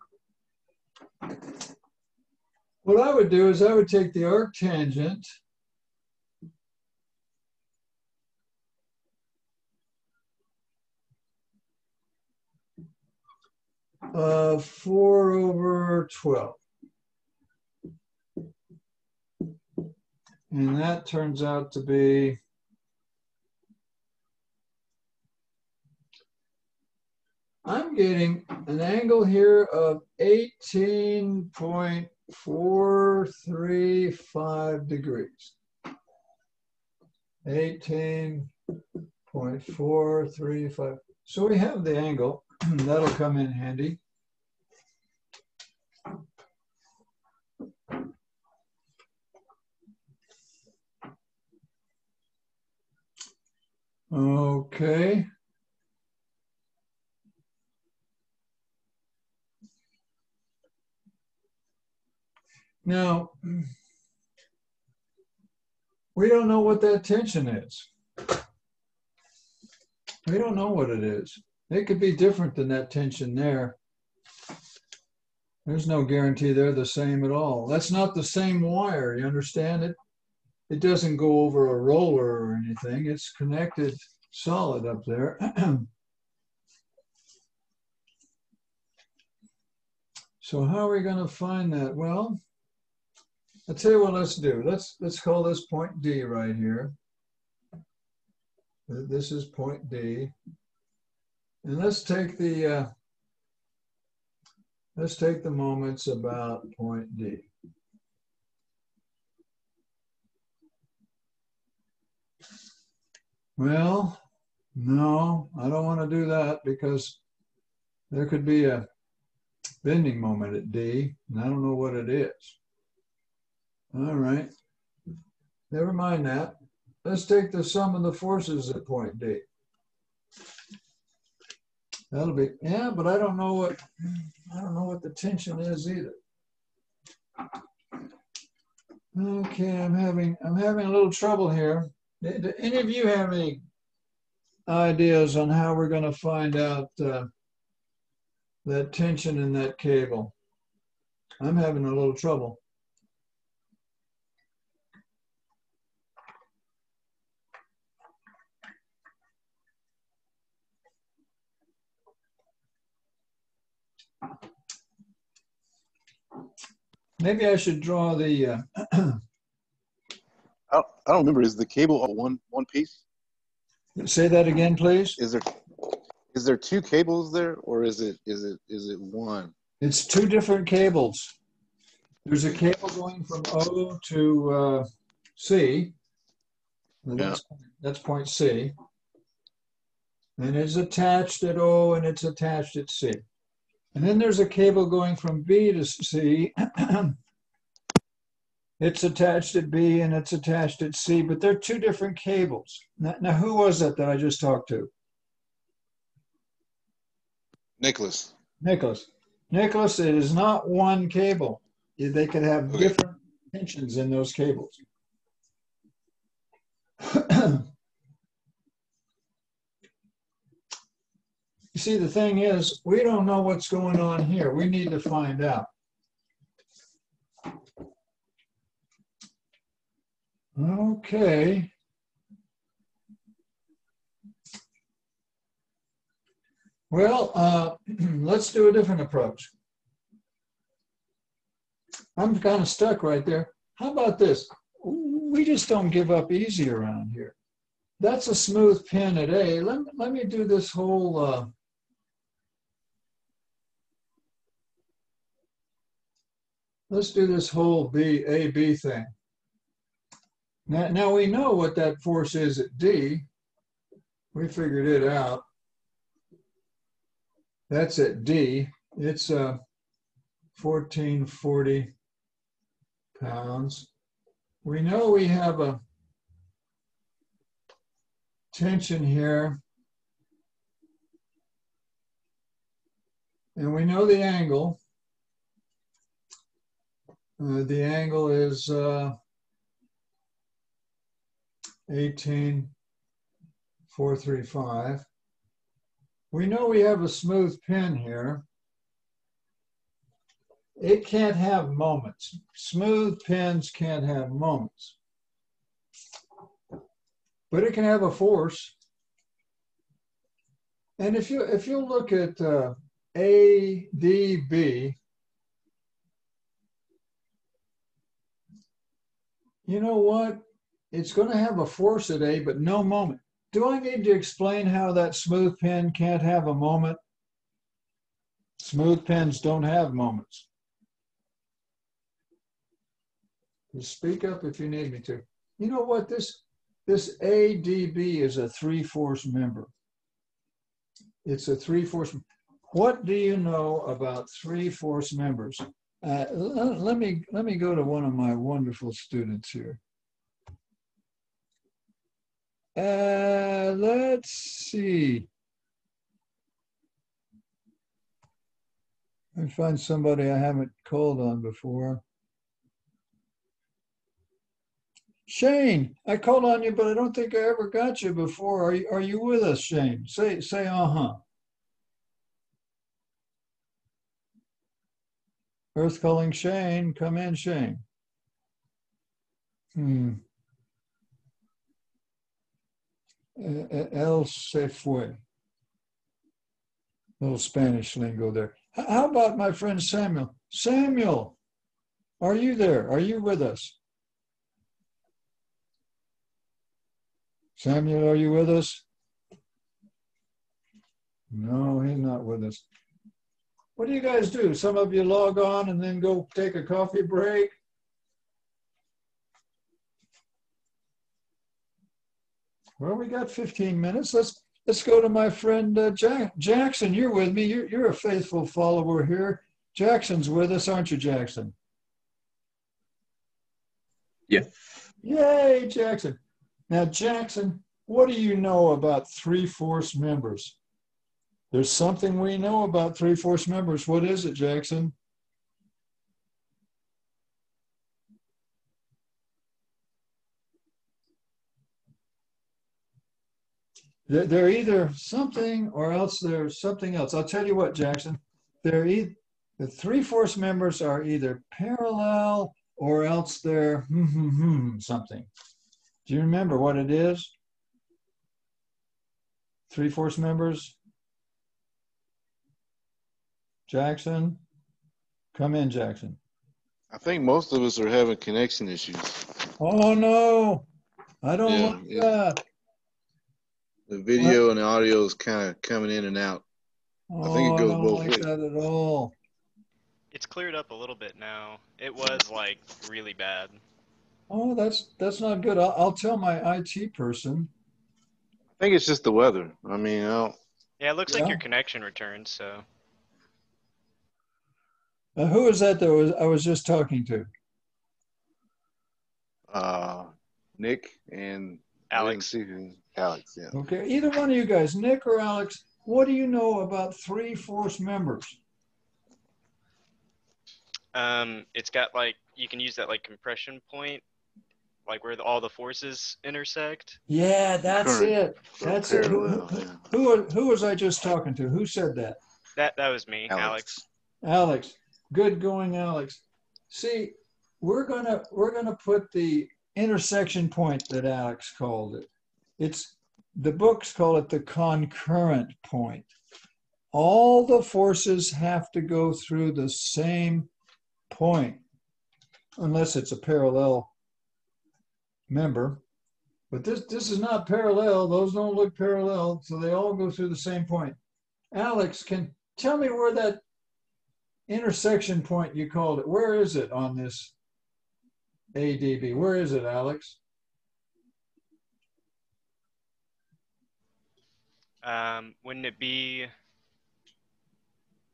What I would do is I would take the arc tangent of 4/12. And that turns out to be I'm getting an angle here of 18.435 degrees. 18.435. So we have the angle. That'll come in handy. Okay. Now, we don't know what that tension is. We don't know what it is. It could be different than that tension there. There's no guarantee they're the same at all. That's not the same wire, you understand it? It doesn't go over a roller or anything. It's connected solid up there. So how are we going to find that? Well, I'll tell you what let's do. Let's call this point D right here. This is point D. And let's take the moments about point D. Well, no, I don't want to do that because there could be a bending moment at D, and I don't know what it is. All right, never mind that. Let's take the sum of the forces at point D. That'll be, yeah, but I don't know what the tension is either. Okay, I'm having a little trouble here. Do any of you have any ideas on how we're going to find out that tension in that cable? I'm having a little trouble. Maybe I should draw the. I don't remember. Is the cable one piece? Say that again, please. Is there two cables there, or is it one? It's two different cables. There's a cable going from O to C. That's point C. And it's attached at O and it's attached at C. And then there's a cable going from B to C. It's attached at B and it's attached at C, but they're two different cables. Now who was that I just talked to? Nicholas. Nicholas, it is not one cable. They could have different tensions in those cables. You see, the thing is, we don't know what's going on here. We need to find out. Okay. Well, let's do a different approach. I'm kind of stuck right there. How about this? We just don't give up easy around here. That's a smooth pin at A. Let me do this whole let's do this whole AB thing. Now we know what that force is at D. We figured it out. That's at D. It's 1440 pounds. We know we have a tension here. And we know the angle. The angle is 18,435. We know we have a smooth pin here. It can't have moments. Smooth pins can't have moments. But it can have a force. And if you look at ADB, you know what? It's going to have a force at A, but no moment. Do I need to explain how that smooth pin can't have a moment? Smooth pins don't have moments. Just speak up if you need me to. You know what? This ADB is a three-force member. It's a three-force. What do you know about three-force members? Let me go to one of my wonderful students here. Let's see. Let me find somebody I haven't called on before. Shane, I called on you, but I don't think I ever got you before. Are you with us, Shane? Say uh-huh. Earth calling Shane. Come in, Shane. El se fue. Little Spanish lingo there. How about my friend Samuel? Samuel, are you there? Are you with us? Samuel, are you with us? No, he's not with us. What do you guys do? Some of you log on and then go take a coffee break? Well, we got 15 minutes. Let's go to my friend Jackson. You're with me. You're a faithful follower here. Jackson's with us, aren't you, Jackson? Yeah. Yay, Jackson. Now, Jackson, what do you know about three-force members? There's something we know about three-force members. What is it, Jackson? They're either something or else they're something else. I'll tell you what, Jackson. The three-force members are either parallel or else they're something. Do you remember what it is? Three-force members? Jackson? Come in, Jackson. I think most of us are having connection issues. Oh, no. I don't like that. The video and the audio is kind of coming in and out. I think it goes both ways. I don't like that at all. It's cleared up a little bit now. It was like really bad. Oh, that's not good. I'll tell my IT person. I think it's just the weather. I mean, yeah, it looks like your connection returned. So. Who is that I was just talking to? Nick and Alex. Alex, yeah. Okay, either one of you guys, Nick or Alex, what do you know about three-force members? It's got like, you can use that like compression point, like where all the forces intersect. Yeah, that's it. That's it. Parallel, Who was I just talking to? Who said that? That was me, Alex. Alex. Good going, Alex. See, we're gonna put the intersection point that Alex called it. The books call it the concurrent point. All the forces have to go through the same point, unless it's a parallel member. But this is not parallel. Those don't look parallel, so they all go through the same point. Alex, can tell me where that intersection point you called it, where is it on this ADB? Where is it, Alex? Wouldn't it be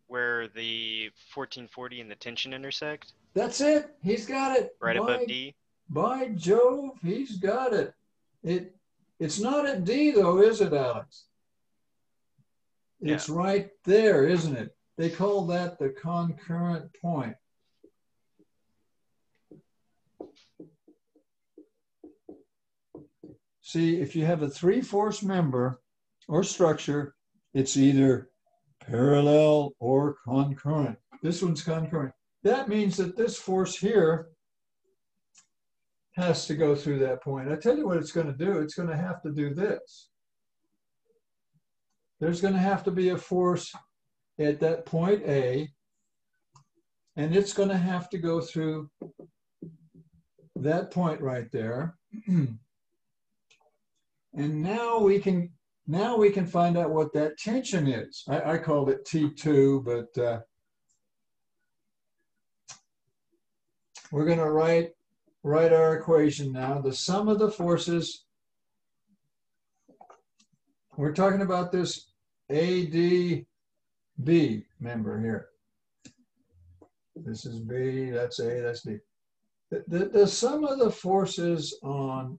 where the 1440 and the tension intersect? That's it. He's got it. Right above D? By Jove, he's got it. It's not at D though, is it, Alex? It's right there, isn't it? They call that the concurrent point. See, if you have a three-force member or structure It's either parallel or concurrent. This one's concurrent. That means that this force here has to go through that point. I tell you what it's going to do. It's going to have to do this. There's going to have to be a force at that point A, and it's going to have to go through that point right there. And now we can find out what that tension is. I called it T2, but we're going to write our equation now. The sum of the forces, we're talking about this ADB member here. This is B, that's A, that's D. The sum of the forces on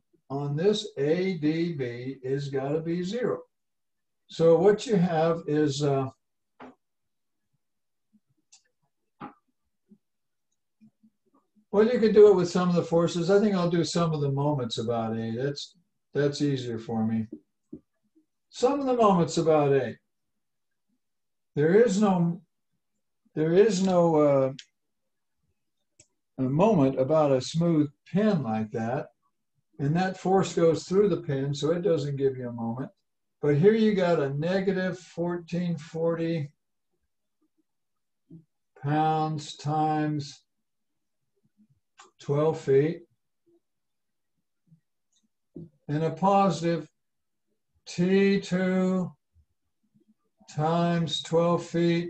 this ADB is got to be 0. So what you have is well, you could do it with some of the forces. I think I'll do some of the moments about A. That's easier for me. Some of the moments about A. There is no a moment about a smooth pin like that, and that force goes through the pin, so it doesn't give you a moment. But here you got a negative 1440 pounds times 12 feet, and a positive T2 times 12 feet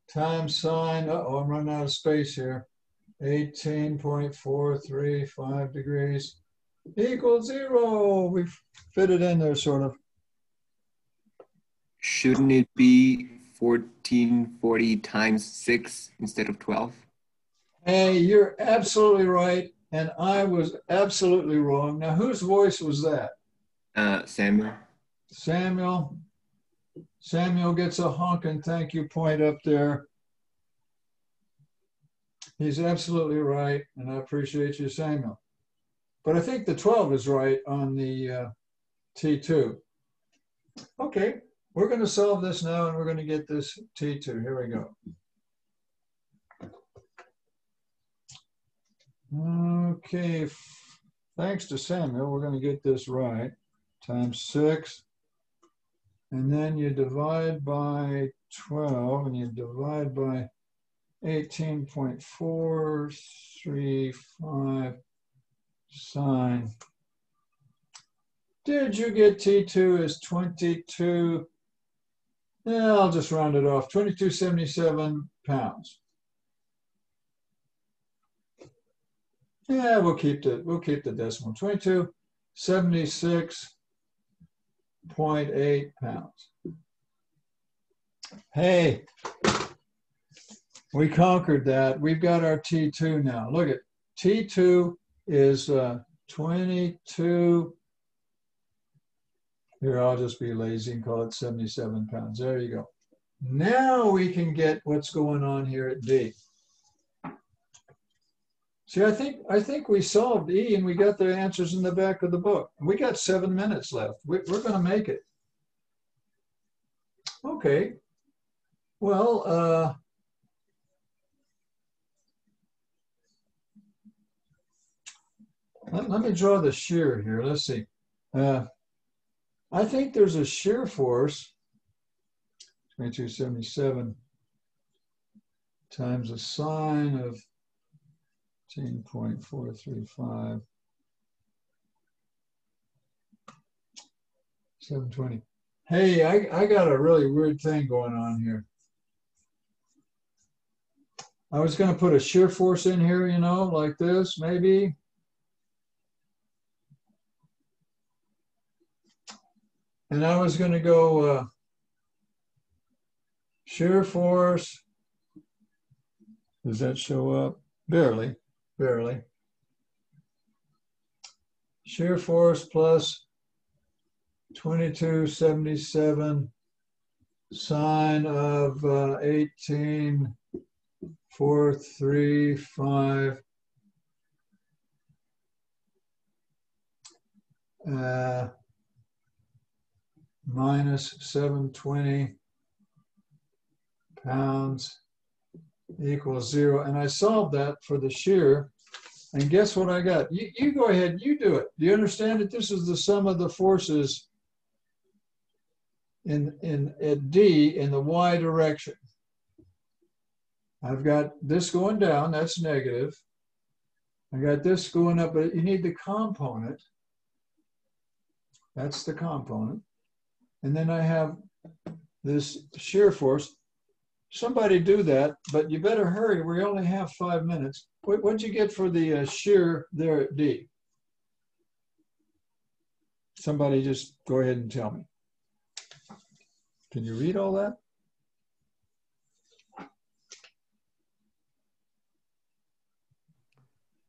times sine, I'm running out of space here, 18.435 degrees equals 0. We've fit it in there sort of. Shouldn't it be 1440 times 6 instead of 12? Hey, you're absolutely right, and I was absolutely wrong. Now, whose voice was that? Samuel. Samuel gets a honking thank you point up there. He's absolutely right, and I appreciate you, Samuel. But I think the 12 is right on the T2. Okay, we're going to solve this now, and we're going to get this T2. Here we go. Okay, thanks to Samuel, we're going to get this right. Times 6. And then you divide by 12, and you divide by 18.435 sine. Did you get T2 is 22? Yeah, I'll just round it off. 2277 pounds. Yeah, we'll keep the decimal. 2276.8 pounds. Hey, we conquered that. We've got our T2 now. Look at T2 is 22. Here, I'll just be lazy and call it 77 pounds. There you go. Now we can get what's going on here at D. See, I think we solved E and we got the answers in the back of the book. We got 7 minutes left. We're going to make it. Okay. Well, let me draw the shear here. Let's see. I think there's a shear force, 2277 times a sine of 10.435, 720. Hey, I got a really weird thing going on here. I was going to put a shear force in here, you know, like this, maybe. And I was going to go shear force. Does that show up? Barely. Shear force plus 2277 sine of 18.435 minus 720 pounds equals 0. And I solved that for the shear. And guess what I got? You go ahead, you do it. Do you understand that this is the sum of the forces at D in the y direction? I've got this going down, that's negative. I got this going up, but you need the component. That's the component. And then I have this shear force. Somebody do that, but you better hurry. We only have 5 minutes. What'd you get for the shear there at D? Somebody just go ahead and tell me. Can you read all that?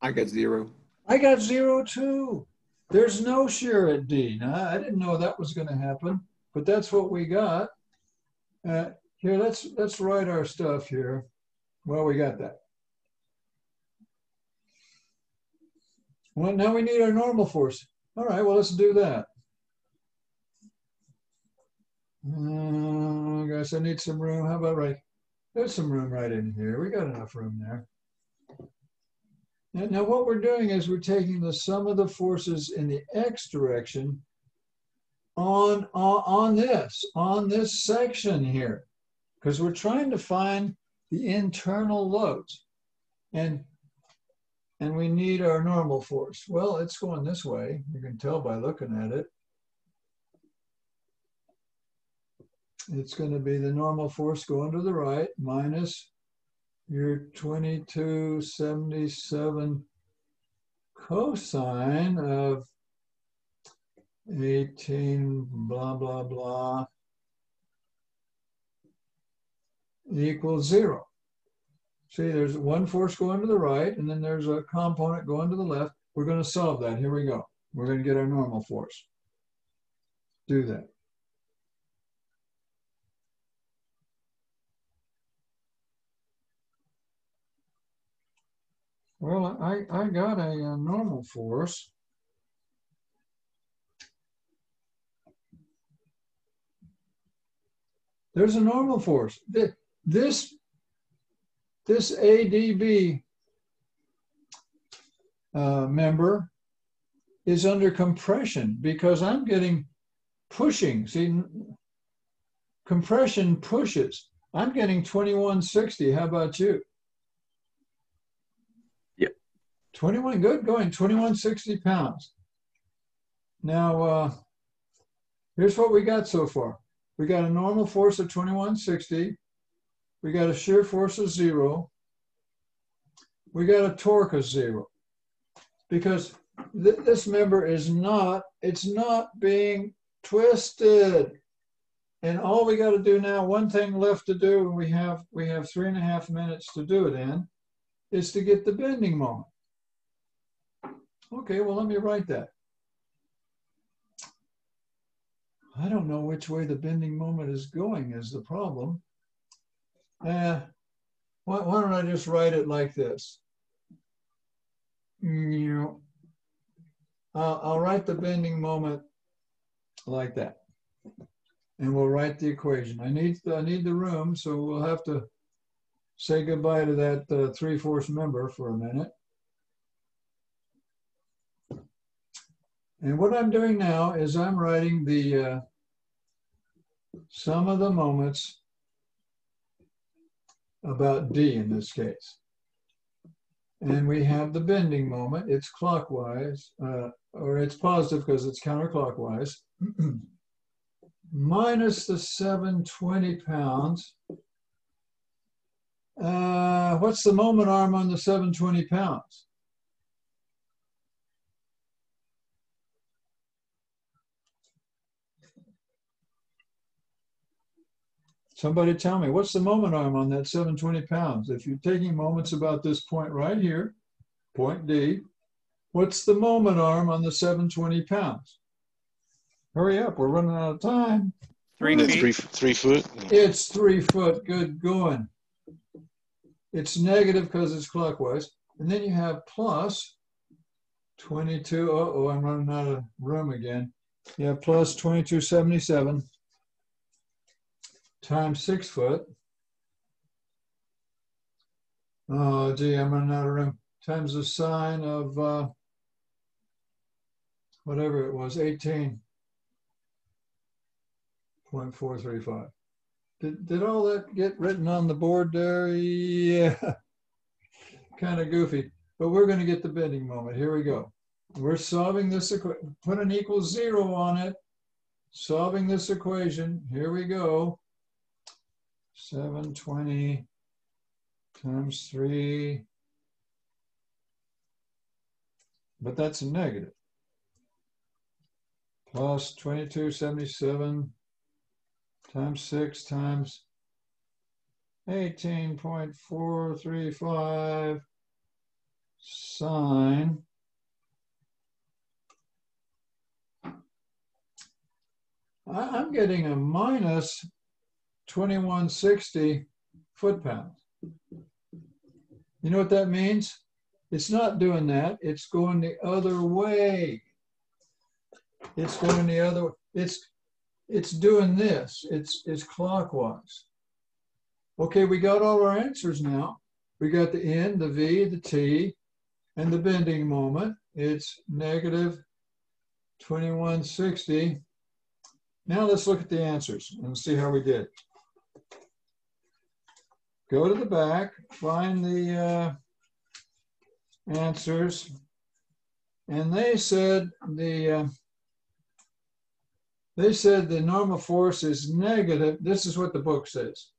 I got 0. I got 0 too. There's no shear at D. Now, I didn't know that was going to happen, but that's what we got. Here, let's write our stuff here. Well, we got that. Well, now we need our normal force. All right, well, let's do that. I guess I need some room. How about right? There's some room right in here. We got enough room there. Now what we're doing is we're taking the sum of the forces in the x direction on this section here, because we're trying to find the internal loads, and we need our normal force. Well, it's going this way. You can tell by looking at it. It's going to be the normal force going to the right minus your 2277 cosine of 18 blah, blah, blah equals 0. See, there's one force going to the right, and then there's a component going to the left. We're going to solve that. Here we go. We're going to get our normal force. Do that. Well, I got a normal force. There's a normal force. This ADB member is under compression because I'm getting pushing. See, compression pushes. I'm getting 2160. How about you? 21, good, going, 2160 pounds. Now, here's what we got so far. We got a normal force of 2160. We got a shear force of 0. We got a torque of 0. Because this member is not, it's not being twisted. And all we got to do now, one thing left to do, and we have 3.5 minutes to do it in, is to get the bending moment. Okay, well, let me write that. I don't know which way the bending moment is going is the problem. Why don't I just write it like this? I'll write the bending moment like that. And we'll write the equation. I need the room, so we'll have to say goodbye to that 3/4 member for a minute. And what I'm doing now is I'm writing the sum of the moments about D in this case. And we have the bending moment. It's clockwise, or it's positive because it's counterclockwise, minus the 720 pounds. What's the moment arm on the 720 pounds? Somebody tell me, what's the moment arm on that 720 pounds? If you're taking moments about this point right here, point D, what's the moment arm on the 720 pounds? Hurry up, we're running out of time. 3 feet. 3 foot. It's 3 foot, good going. It's negative because it's clockwise. And then you have plus 22, uh-oh, I'm running out of room again. Yeah, plus 2277 times 6 foot. Oh, gee, I'm running out of room. Times the sine of whatever it was, 18.435. Did all that get written on the board there? Yeah, kind of goofy. But we're going to get the bending moment. Here we go. We're solving this equation. Put an equals 0 on it. Solving this equation. Here we go. 720 times 3. But that's a negative. Plus 2277 times 6 times 18.435 sine. I'm getting a minus 2160 foot-pounds. You know what that means? It's not doing that. It's going the other way. It's going the other way. It's doing this. It's clockwise. Okay, we got all our answers now. We got the N, the V, the T, and the bending moment. It's negative 2160. Now let's look at the answers and see how we did. Go to the back, find the answers, and they said the normal force is negative. This is what the book says.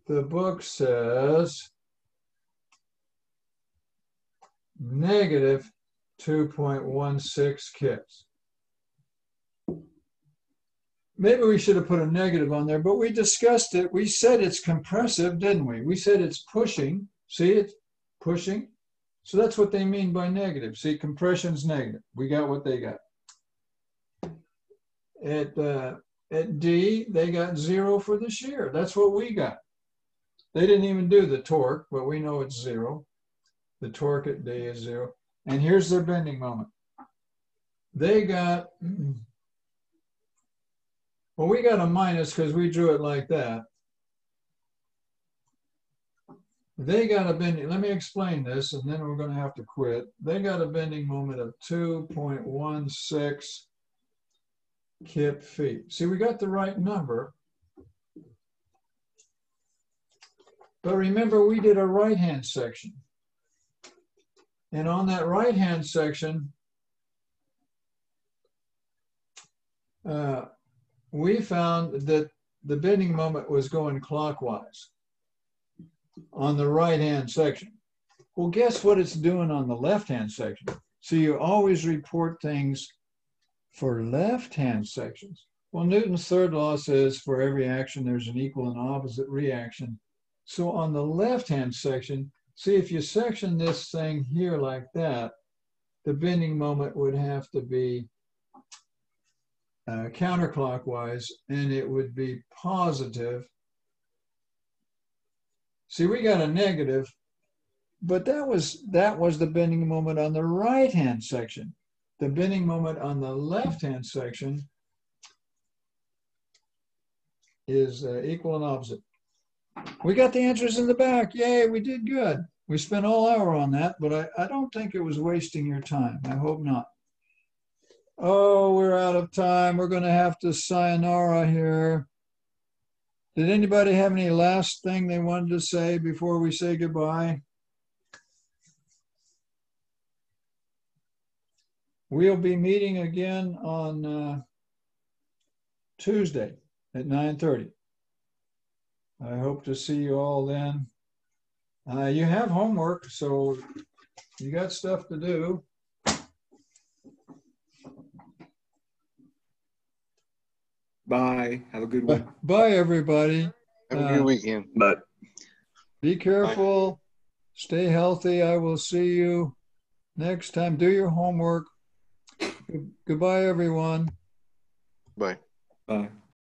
The book says negative 2.16 kips. Maybe we should have put a negative on there, but we discussed it. We said it's compressive, didn't we? We said it's pushing. See, it's pushing. So that's what they mean by negative. See, compression's negative. We got what they got. At D, they got 0 for the shear. That's what we got. They didn't even do the torque, but we know it's 0. The torque at D is 0. And here's their bending moment. They got, well, we got a minus because we drew it like that. They got a bending, let me explain this, and then we're going to have to quit. They got a bending moment of 2.16 kip feet. See, we got the right number. But remember, we did a right-hand section. And on that right-hand section, we found that the bending moment was going clockwise on the right-hand section. Well, guess what it's doing on the left-hand section? So you always report things for left-hand sections. Well, Newton's third law says for every action, there's an equal and opposite reaction. So on the left-hand section, see, if you section this thing here like that, the bending moment would have to be counterclockwise, and it would be positive. See, we got a negative, but that was the bending moment on the right-hand section. The bending moment on the left-hand section is equal and opposite. We got the answers in the back. Yay, we did good. We spent all hour on that, but I don't think it was wasting your time. I hope not. Oh, we're out of time. We're going to have to sayonara here. Did anybody have any last thing they wanted to say before we say goodbye? We'll be meeting again on Tuesday at 9:30. I hope to see you all then. You have homework, so you got stuff to do. Bye. Have a good one. Bye, everybody. Have a good weekend. But Be careful. Stay healthy. I will see you next time. Do your homework. Goodbye, everyone. Bye. Bye.